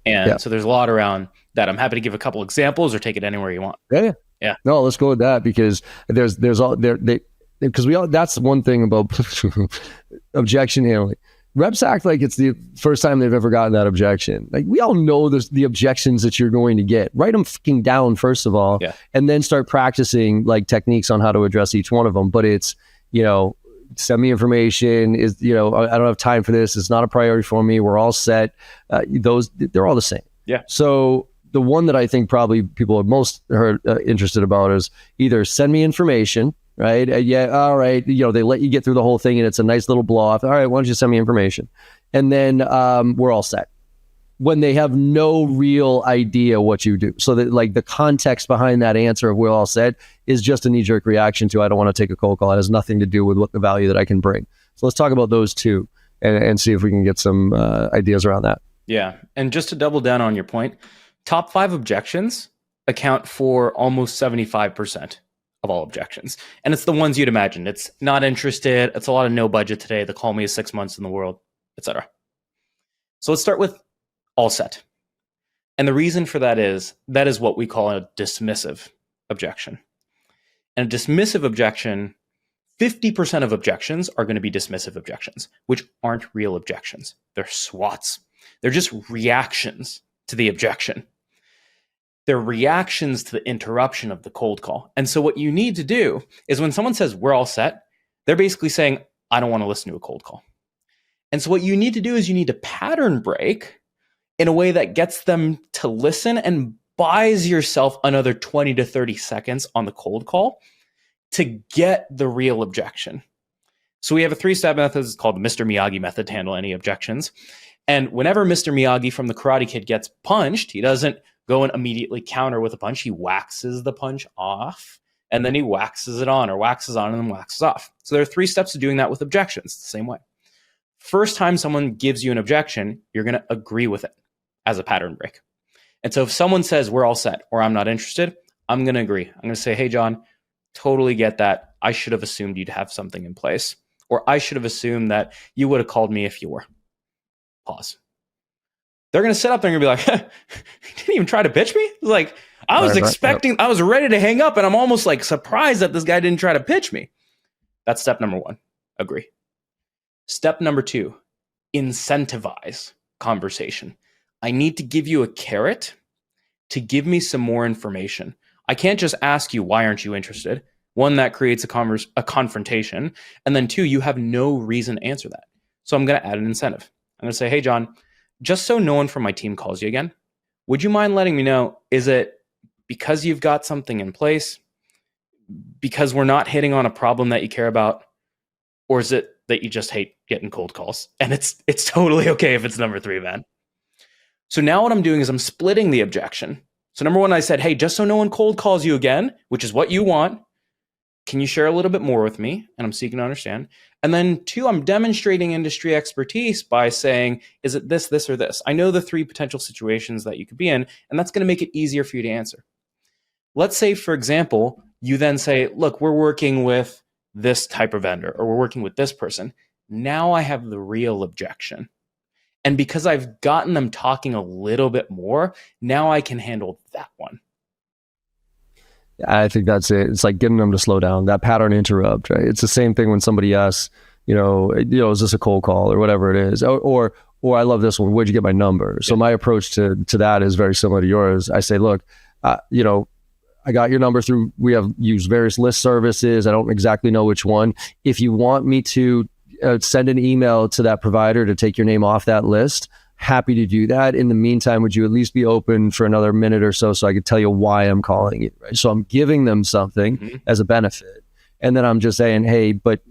And so there's a lot around that. I'm happy to give a couple examples or take it anywhere you want. Yeah. No, let's go with that because there's all there because that's one thing about objection handling. Reps act like it's the first time they've ever gotten that objection. Like, we all know the objections that you're going to get. Write them fucking down first of all, and then start practicing like techniques on how to address each one of them. But it's, send me information, I don't have time for this. It's not a priority for me. We're all set. They're all the same. Yeah. So the one that I think probably people are most interested about is either send me information, right? All right. They let you get through the whole thing and it's a nice little blow off. All right, why don't you send me information? And then we're all set. When they have no real idea what you do. So that like the context behind that answer of we're all set is just a knee-jerk reaction to, I don't want to take a cold call. It has nothing to do with what the value that I can bring. So let's talk about those two and see if we can get some ideas around that. Yeah. And just to double down on your point, top 5 objections account for almost 75% of all objections. And it's the ones you'd imagine. It's not interested. It's a lot of no budget today. The call me is 6 months in the world, etc. So let's start with all set. And the reason for that is what we call a dismissive objection. And a dismissive objection, 50% of objections are going to be dismissive objections, which aren't real objections. They're SWATs. They're just reactions to the objection. They're reactions to the interruption of the cold call. And so what you need to do is when someone says, we're all set, they're basically saying, I don't want to listen to a cold call. And so what you need to do is you need to pattern break in a way that gets them to listen and buys yourself another 20 to 30 seconds on the cold call to get the real objection. So we have a 3-step method. It's called the Mr. Miyagi method to handle any objections. And whenever Mr. Miyagi from the Karate Kid gets punched, he doesn't go and immediately counter with a punch. He waxes the punch off, and then he waxes it on, or waxes on and then waxes off. So there are 3 steps to doing that with objections, the same way. First time someone gives you an objection, you're going to agree with it as a pattern break. And so if someone says, we're all set, or I'm not interested, I'm going to agree. I'm going to say, hey, John, totally get that. I should have assumed you'd have something in place, or I should have assumed that you would have called me if you were. Pause. They're going to sit up there and be like, you didn't even try to pitch me? Like, I was expecting, I was ready to hang up, and I'm almost like surprised that this guy didn't try to pitch me. That's step number 1. Agree. Step number 2, incentivize conversation. I need to give you a carrot to give me some more information. I can't just ask you, why aren't you interested? 1, that creates a confrontation. And then 2, you have no reason to answer that. So I'm going to add an incentive. I'm going to say, hey, John, just so no one from my team calls you again, would you mind letting me know, is it because you've got something in place, because we're not hitting on a problem that you care about, or is it that you just hate getting cold calls. And it's totally okay if it's number 3, man. So now what I'm doing is I'm splitting the objection. So number 1, I said, hey, just so no one cold calls you again, which is what you want, can you share a little bit more with me? And I'm seeking to understand. And then 2, I'm demonstrating industry expertise by saying, is it this, this, or this? I know the 3 potential situations that you could be in, and that's going to make it easier for you to answer. Let's say, for example, you then say, look, we're working with this type of vendor, or we're working with this person. Now I have the real objection. And because I've gotten them talking a little bit more, now I can handle that one. I think that's it. It's like getting them to slow down, that pattern interrupt, right? It's the same thing when somebody asks, is this a cold call or whatever it is? Or I love this one. Where'd you get my number? So my approach to that is very similar to yours. I say, look, I got your number through, we have used various list services. I don't exactly know which one. If you want me to send an email to that provider to take your name off that list, happy to do that. In the meantime, would you at least be open for another minute or so I could tell you why I'm calling you, right? So I'm giving them something as a benefit. And then I'm just saying, hey, but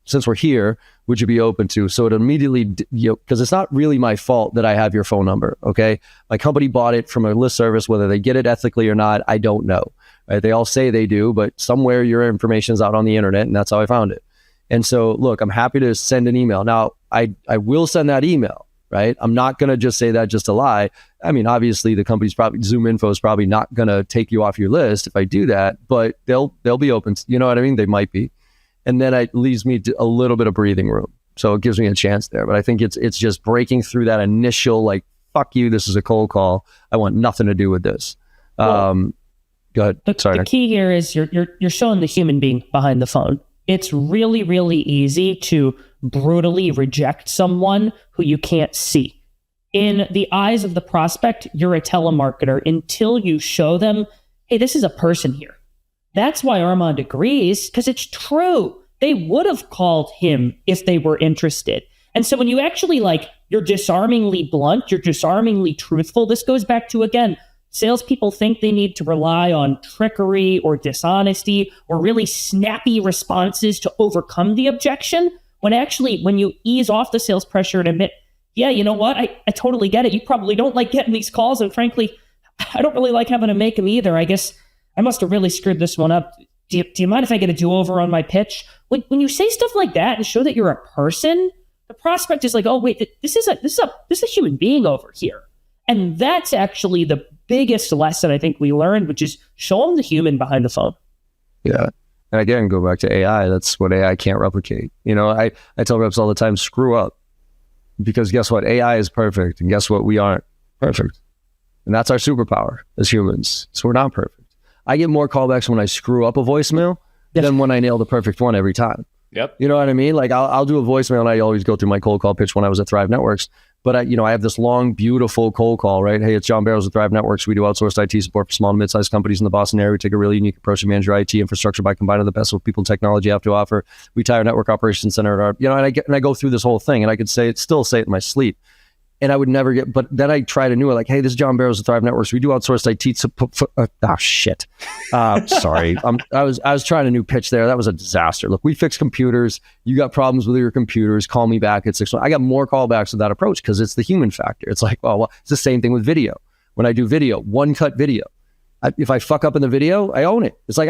since we're here, would you be open to? So it immediately, because it's not really my fault that I have your phone number, okay? My company bought it from a list service, whether they get it ethically or not, I don't know, right? They all say they do, but somewhere your information is out on the internet, and that's how I found it. And so, look, I'm happy to send an email. Now, I will send that email, right? I'm not going to just say that just to lie. I mean, obviously, the company's probably, ZoomInfo is probably not going to take you off your list if I do that, but they'll be open. You know what I mean? They might be. And then it leaves me a little bit of breathing room. So it gives me a chance there. But I think it's just breaking through that initial, like, fuck you, this is a cold call. I want nothing to do with this. Go ahead. The key here is you're showing the human being behind the phone. It's really, really easy to brutally reject someone who you can't see. In the eyes of the prospect, you're a telemarketer until you show them, hey, this is a person here. That's why Armand agrees, because it's true. They would have called him if they were interested. And so when you actually you're disarmingly blunt, you're disarmingly truthful, this goes back to, again, salespeople think they need to rely on trickery or dishonesty or really snappy responses to overcome the objection, when actually, when you ease off the sales pressure and admit, yeah, you know what, I totally get it. You probably don't like getting these calls, and frankly, I don't really like having to make them either. I guess I must have really screwed this one up. Do you mind if I get a do-over on my pitch? When you say stuff like that and show that you're a person, the prospect is like, oh, wait, this is a human being over here. And that's actually the biggest lesson I think we learned, which is show them the human behind the phone. Yeah. And again, go back to AI. That's what AI can't replicate. I tell reps all the time, screw up. Because guess what? AI is perfect. And guess what? We aren't perfect. And that's our superpower as humans. So we're not perfect. I get more callbacks when I screw up a voicemail than when I nail the perfect one every time. Yep. You know what I mean? Like I'll do a voicemail, and I always go through my cold call pitch when I was at Thrive Networks. But I have this long, beautiful cold call, right? Hey, it's John Barrows with Thrive Networks. We do outsourced IT support for small and mid-sized companies in the Boston area. We take a really unique approach to manage your IT infrastructure by combining the best of people and technology have to offer. We tie our network operations center at our, and I go through this whole thing, and I could still say it in my sleep. And I would never get, but then I tried a new one, like, hey, this is John Barrows with Thrive Networks. We do outsourced IT support. Shit. Sorry. I was trying a new pitch there. That was a disaster. Look, we fix computers. You got problems with your computers. Call me back at 6. I got more callbacks with that approach because it's the human factor. It's like, well, it's the same thing with video. When I do video, one cut video. If I fuck up in the video, I own it. It's like,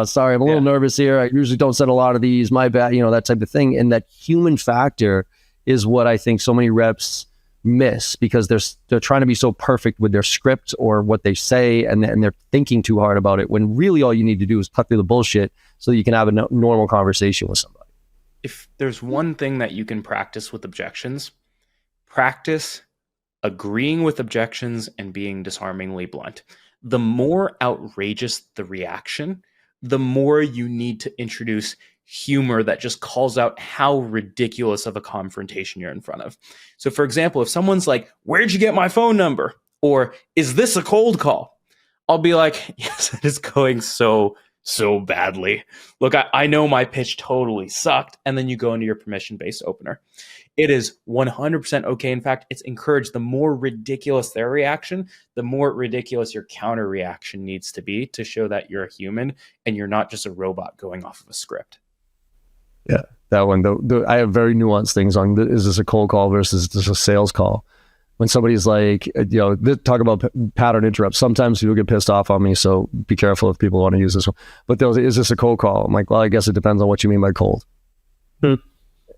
sorry, I'm a little nervous here. I usually don't send a lot of these. My bad, that type of thing. And that human factor is what I think so many reps miss, because they're trying to be so perfect with their script or what they say, and they're thinking too hard about it, when really all you need to do is cut through the bullshit so you can have a normal conversation with somebody. If there's one thing that you can practice with objections, practice agreeing with objections and being disarmingly blunt. The more outrageous the reaction, the more you need to introduce humor that just calls out how ridiculous of a confrontation you're in front of. So for example, if someone's like, where'd you get my phone number? Or is this a cold call? I'll be like, yes, it is going so badly. Look, I know my pitch totally sucked. And then you go into your permission-based opener. It is 100% okay. In fact, it's encouraged. The more ridiculous their reaction, the more ridiculous your counter reaction needs to be to show that you're a human and you're not just a robot going off of a script. Yeah, that one. I have very nuanced things on, is this a cold call versus just a sales call? When somebody's like, talk about pattern interrupts. Sometimes people get pissed off on me, so be careful if people want to use this one. But is this a cold call? I'm like, well, I guess it depends on what you mean by cold. And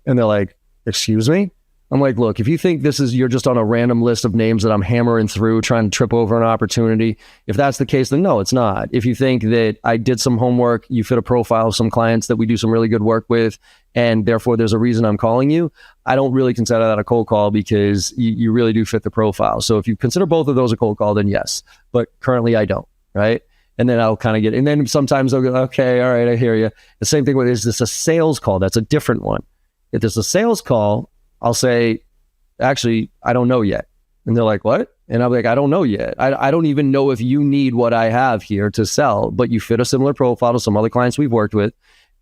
they're like, excuse me? I'm like, look, if you think you're just on a random list of names that I'm hammering through, trying to trip over an opportunity, if that's the case, then no, it's not. If you think that I did some homework, you fit a profile of some clients that we do some really good work with, and therefore there's a reason I'm calling you, I don't really consider that a cold call because you really do fit the profile. So if you consider both of those a cold call, then yes. But currently I don't, right? And then I'll kind of and then sometimes they'll go, okay, all right, I hear you. The same thing with, is this a sales call? That's a different one. If there's a sales call, I'll say, actually, I don't know yet. And they're like, what? And I'm like, I don't know yet. I don't even know if you need what I have here to sell, but you fit a similar profile to some other clients we've worked with.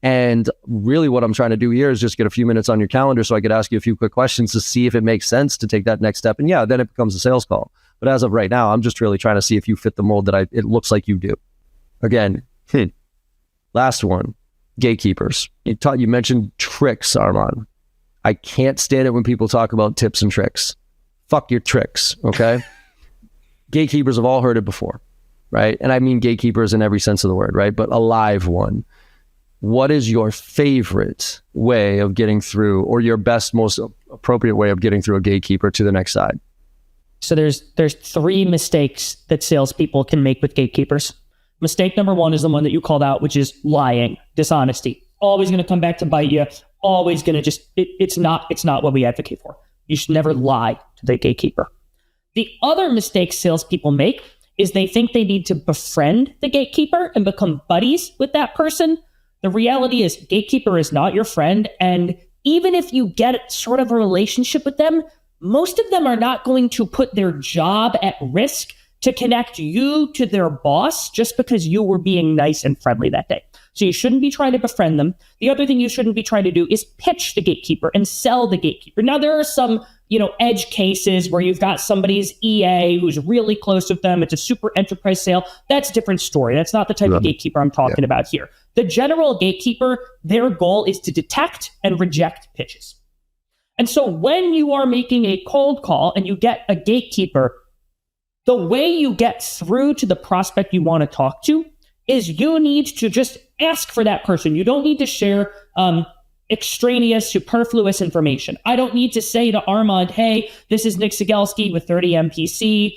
And really what I'm trying to do here is just get a few minutes on your calendar so I could ask you a few quick questions to see if it makes sense to take that next step. And yeah, then it becomes a sales call. But as of right now, I'm just really trying to see if you fit the mold that it looks like you do. Again, last one, gatekeepers. You mentioned tricks, Armand. I can't stand it when people talk about tips and tricks. Fuck your tricks, okay? Gatekeepers have all heard it before, right? And I mean gatekeepers in every sense of the word, right? But a live one. What is your favorite way of getting through, or your best, most appropriate way of getting through a gatekeeper to the next side? So there's 3 mistakes that salespeople can make with gatekeepers. Mistake number 1 is the one that you called out, which is lying, dishonesty. Always going to come back to bite you. Always going to it's not what we advocate for. You should never lie to the gatekeeper. The other mistake salespeople make is they think they need to befriend the gatekeeper and become buddies with that person. The reality is gatekeeper is not your friend. And even if you get sort of a relationship with them, most of them are not going to put their job at risk to connect you to their boss just because you were being nice and friendly that day. So you shouldn't be trying to befriend them. The other thing you shouldn't be trying to do is pitch the gatekeeper and sell the gatekeeper. Now, there are some, edge cases where you've got somebody's EA who's really close with them. It's a super enterprise sale. That's a different story. That's not the type of gatekeeper I'm talking about here. The general gatekeeper, their goal is to detect and reject pitches. And so when you are making a cold call and you get a gatekeeper, the way you get through to the prospect you want to talk to is you need to just ask for that person. You don't need to share extraneous, superfluous information. I don't need to say to Armand, hey, this is Nick Cegelski with 30 MPC.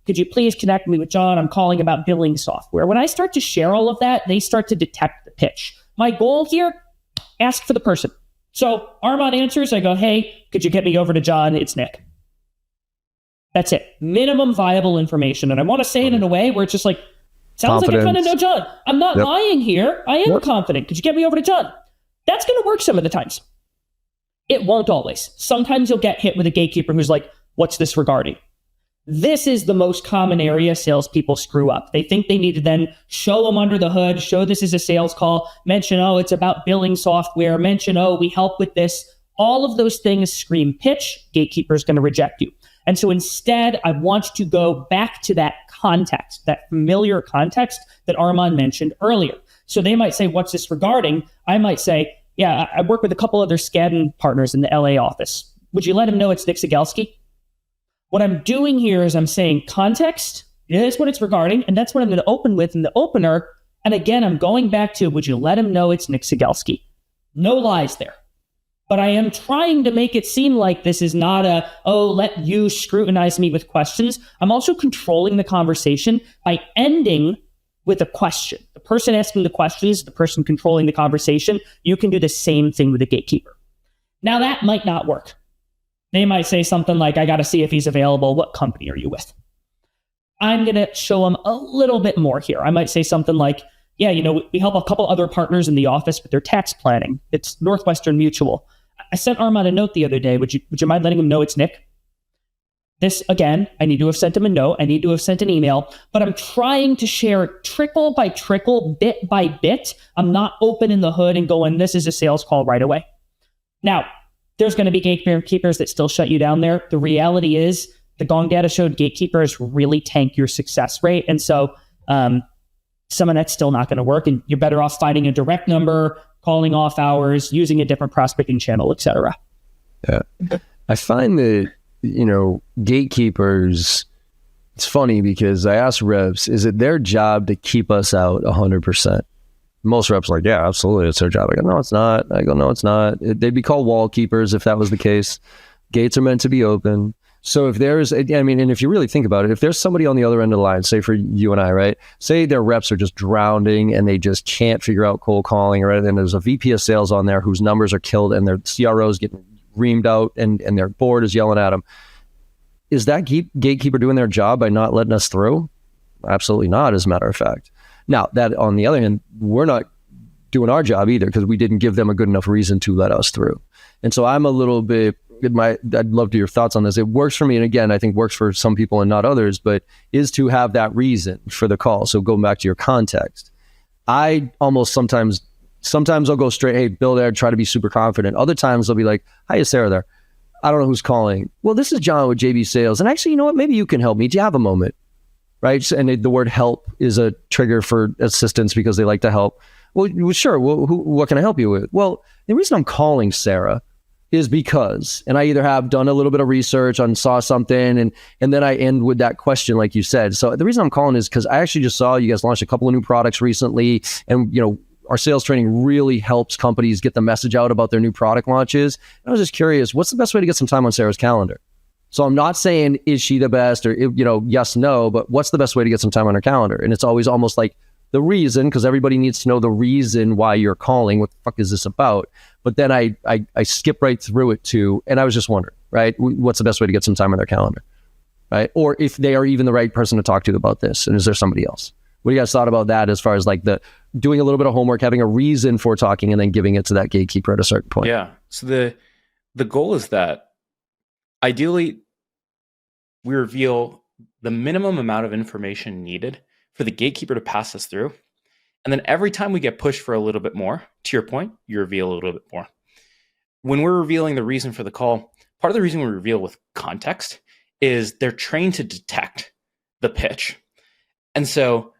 Could you please connect me with John? I'm calling about billing software. When I start to share all of that, they start to detect the pitch. My goal here, ask for the person. So Armand answers, I go, hey, could you get me over to John? It's Nick. That's it. Minimum viable information. And I want to say it in a way where it's just like, sounds like I kind of know John. I'm not lying here. I am confident. Could you get me over to John? That's going to work some of the times. It won't always. Sometimes you'll get hit with a gatekeeper who's like, what's this regarding? This is the most common area salespeople screw up. They think they need to then show them under the hood, show this is a sales call, mention, oh, it's about billing software, mention, oh, we help with this. All of those things scream pitch. Gatekeeper's going to reject you. And so instead, I want to go back to that context, that familiar context that Armand mentioned earlier. So they might say, what's this regarding? I might say, yeah, I work with a couple other Skadden partners in the LA office. Would you let him know it's Nick Cegelski? What I'm doing here is I'm saying context, is what it's regarding, and that's what I'm going to open with in the opener. And again, I'm going back to, would you let him know it's Nick Cegelski? No lies there. But I am trying to make it seem like this is not let you scrutinize me with questions. I'm also controlling the conversation by ending with a question. The person asking the questions, the person controlling the conversation, you can do the same thing with a gatekeeper. Now that might not work. They might say something like, I got to see if he's available. What company are you with? I'm going to show them a little bit more here. I might say something like, yeah, we help a couple other partners in the office with their tax planning. It's Northwestern Mutual. I sent Armand a note the other day. Would you mind letting him know it's Nick? This, again, I need to have sent him a note. I need to have sent an email. But I'm trying to share trickle by trickle, bit by bit. I'm not opening the hood and going, this is a sales call right away. Now, there's going to be gatekeepers that still shut you down there. The reality is the Gong data showed gatekeepers really tank your success rate. And so some of that's still not going to work. And you're better off finding a direct number, calling off hours, using a different prospecting channel, etc. Yeah. I find that, gatekeepers, it's funny because I ask reps, is it their job to keep us out 100%? Most reps are like, yeah, absolutely, it's their job. I go, no, it's not. I go, no, it's not. They'd be called wall keepers if that was the case. Gates are meant to be open. So if there's, and if you really think about it, if there's somebody on the other end of the line, say for you and I, right? Say their reps are just drowning and they just can't figure out cold calling, right? And there's a VP of sales on there whose numbers are killed and their CROs getting reamed out and their board is yelling at them. Is that gatekeeper doing their job by not letting us through? Absolutely not, as a matter of fact. Now, that on the other hand, we're not doing our job either because we didn't give them a good enough reason to let us through. And so I'm a little bit, I'd love to hear your thoughts on this. It works for me, and again, I think works for some people and not others, but is to have that reason for the call. So going back to your context, I almost sometimes I'll go straight, hey, Bill there, try to be super confident. Other times I'll be like, hi, is Sarah there? I don't know who's calling. Well, this is John with JB Sales. And actually, you know what? Maybe you can help me. Do you have a moment? Right? And the word help is a trigger for assistance because they like to help. Well, sure. Well, what can I help you with? Well, the reason I'm calling Sarah is because, and I either have done a little bit of research on, saw something, and then I end with that question, like you said. So the reason I'm calling is because I actually just saw you guys launch a couple of new products recently, and our sales training really helps companies get the message out about their new product launches. And I was just curious, what's the best way to get some time on Sarah's calendar? So I'm not saying, is she the best or, yes, no, but what's the best way to get some time on her calendar? And it's always almost like the reason, because everybody needs to know the reason why you're calling. What the fuck is this about? But then I skip right through it too. And I was just wondering, right? What's the best way to get some time on their calendar, right? Or if they are even the right person to talk to about this. And is there somebody else? What do you guys thought about that as far as like the doing a little bit of homework, having a reason for talking, and then giving it to that gatekeeper at a certain point? Yeah. So the goal is that ideally we reveal the minimum amount of information needed for the gatekeeper to pass us through. And then every time we get pushed for a little bit more, to your point, you reveal a little bit more. When we're revealing the reason for the call, part of the reason we reveal with context is they're trained to detect the pitch. And so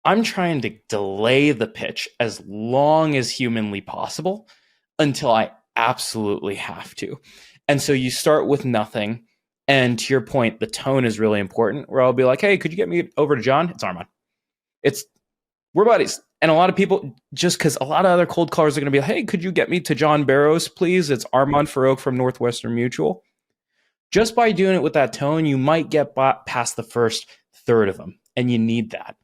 I'm trying to delay the pitch as long as humanly possible until I absolutely have to. And so you start with nothing. And to your point, the tone is really important, where I'll be like, hey, could you get me over to John? It's Armand. We're buddies. And a lot of people, just because a lot of other cold callers are going to be like, hey, could you get me to John Barrows, please? It's Armand Farrokh from Northwestern Mutual. Just by doing it with that tone, you might get past the first third of them. And you need that.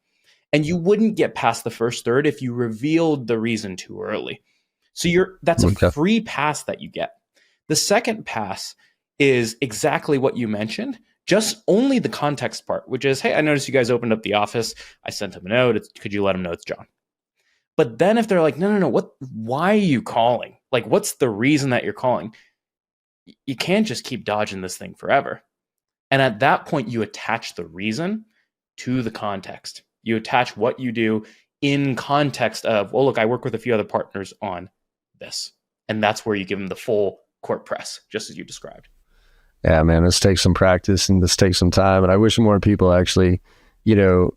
And you wouldn't get past the first third if you revealed the reason too early. So that's a free pass that you get. The second pass is exactly what you mentioned, just only the context part, which is, hey, I noticed you guys opened up the office. I sent him a note. Could you let him know it's John? But then if they're like, no, why are you calling? Like, what's the reason that you're calling? You can't just keep dodging this thing forever. And at that point, you attach the reason to the context. You attach what you do in context of, well, look, I work with a few other partners on this. And that's where you give them the full court press, just as you described. Yeah, man, this takes some practice and this takes some time. And I wish more people actually,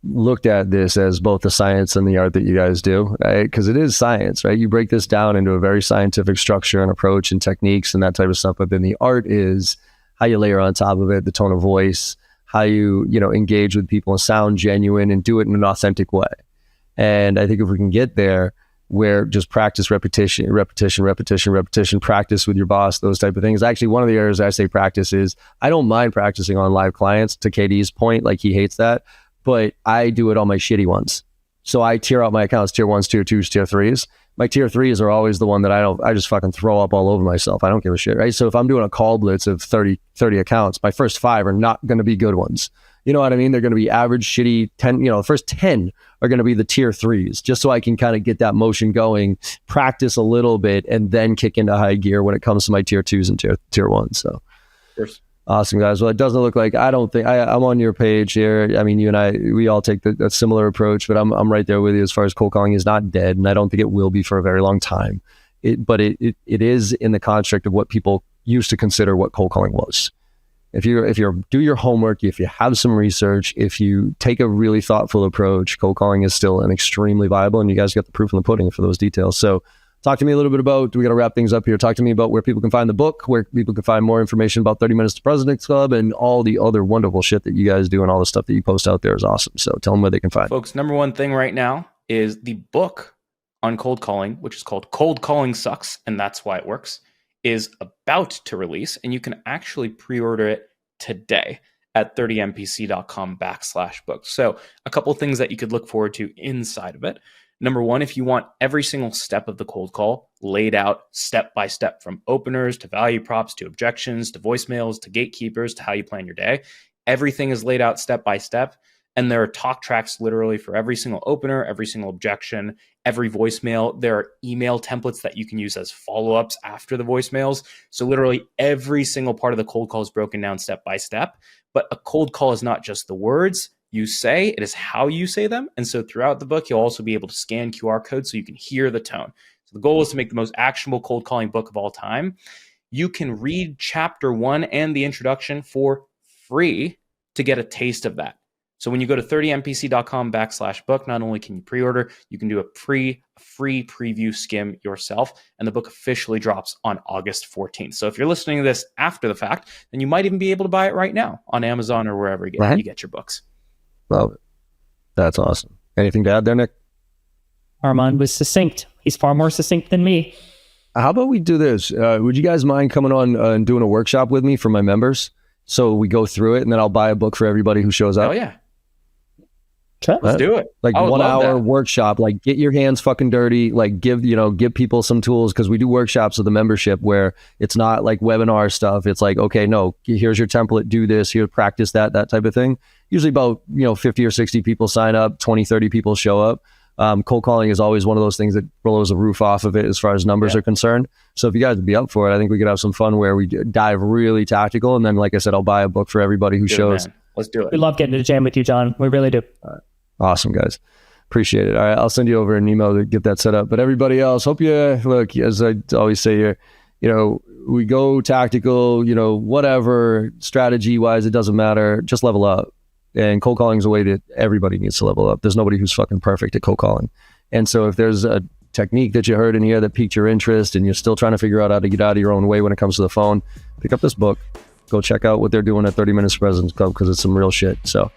looked at this as both the science and the art that you guys do, right? Because it is science, right? You break this down into a very scientific structure and approach and techniques and that type of stuff. But then the art is how you layer on top of it, the tone of voice, how you, engage with people and sound genuine and do it in an authentic way. And I think if we can get there, where just practice, repetition, practice with your boss, those type of things. Actually, one of the areas I say practice is, I don't mind practicing on live clients, to KD's point, like he hates that, but I do it on my shitty ones. So I tier out my accounts, tier 1s, tier 2s, tier 3s. My tier 3s are always the one that I just fucking throw up all over myself. I don't give a shit, right? So if I'm doing a call blitz of 30 accounts, my first 5 are not going to be good ones. You know what I mean? They're going to be average, shitty 10, the first 10 are going to be the tier 3s, just so I can kind of get that motion going, practice a little bit, and then kick into high gear when it comes to my tier 2s and tier 1s. So awesome, guys. Well, it doesn't look like, I'm on your page here. I mean, you and I, we all take a similar approach, but I'm right there with you as far as cold calling is not dead. And I don't think it will be for a very long time. But it is in the construct of what people used to consider what cold calling was. If you do your homework, if you have some research, if you take a really thoughtful approach, cold calling is still an extremely viable, and you guys got the proof in the pudding for those details. So talk to me a little bit about, we got to wrap things up here. Talk to me about where people can find the book, where people can find more information about 30 Minutes to President's Club, and all the other wonderful shit that you guys do, and all the stuff that you post out there is awesome. So tell them where they can find it. Folks, number one thing right now is the book on cold calling, which is called Cold Calling Sucks, and That's Why It Works, is about to release, and you can actually pre-order it today at 30mpc.com/book. So a couple things that you could look forward to inside of it. Number one, if you want every single step of the cold call laid out step by step, from openers to value props to objections to voicemails to gatekeepers to how you plan your day, everything is laid out step by step. And there are talk tracks literally for every single opener, every single objection, every voicemail. There are email templates that you can use as follow-ups after the voicemails. So literally every single part of the cold call is broken down step by step. But a cold call is not just the words you say, it is how you say them. And so throughout the book, you'll also be able to scan QR codes so you can hear the tone. So the goal is to make the most actionable cold calling book of all time. You can read chapter 1 and the introduction for free to get a taste of that. So when you go to 30mpc.com/book, not only can you pre-order, you can do a free preview skim yourself, and the book officially drops on August 14th. So if you're listening to this after the fact, then you might even be able to buy it right now on Amazon or wherever you get your books. Love it. That's awesome. Anything to add there, Nick? Armand was succinct. He's far more succinct than me. How about we do this? Would you guys mind coming on and doing a workshop with me for my members? So we go through it, and then I'll buy a book for everybody who shows up. Oh, yeah. Sure. Let's do it. Like 1 hour workshop, like get your hands fucking dirty, like give people some tools, because we do workshops with the membership where it's not like webinar stuff. It's like, okay, no, here's your template, do this, here, practice that type of thing. Usually about, 50 or 60 people sign up, 20, 30 people show up. Cold calling is always one of those things that blows the roof off of it as far as numbers are concerned. So if you guys would be up for it, I think we could have some fun where we dive really tactical. And then, like I said, I'll buy a book for everybody who shows. Let's do it. We love getting to jam with you, John. We really do. Awesome, guys. Appreciate it. All right, I'll send you over an email to get that set up. But everybody else, hope you look, as I always say here, we go tactical, whatever, strategy-wise, it doesn't matter. Just level up. And cold calling is a way that everybody needs to level up. There's nobody who's fucking perfect at cold calling. And so if there's a technique that you heard in here that piqued your interest and you're still trying to figure out how to get out of your own way when it comes to the phone, pick up this book. Go check out what they're doing at 30 Minutes to President's Club, because it's some real shit. So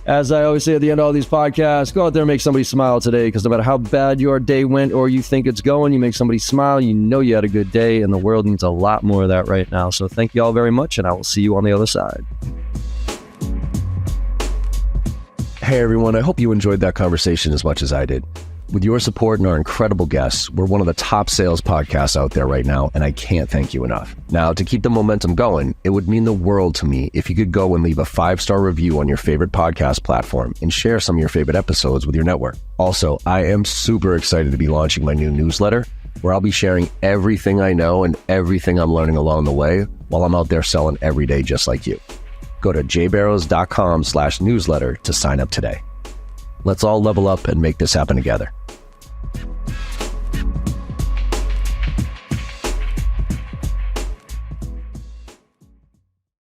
as I always say at the end of all these podcasts, go out there and make somebody smile today, because no matter how bad your day went or you think it's going, you make somebody smile, you had a good day, and the world needs a lot more of that right now. So thank you all very much, and I will see you on the other side. Hey everyone, I hope you enjoyed that conversation as much as I did. With your support and our incredible guests, we're one of the top sales podcasts out there right now, and I can't thank you enough. Now, to keep the momentum going, it would mean the world to me if you could go and leave a 5-star review on your favorite podcast platform and share some of your favorite episodes with your network. Also, I am super excited to be launching my new newsletter, where I'll be sharing everything I know and everything I'm learning along the way while I'm out there selling every day just like you. Go to jbarrows.com/newsletter to sign up today. Let's all level up and make this happen together.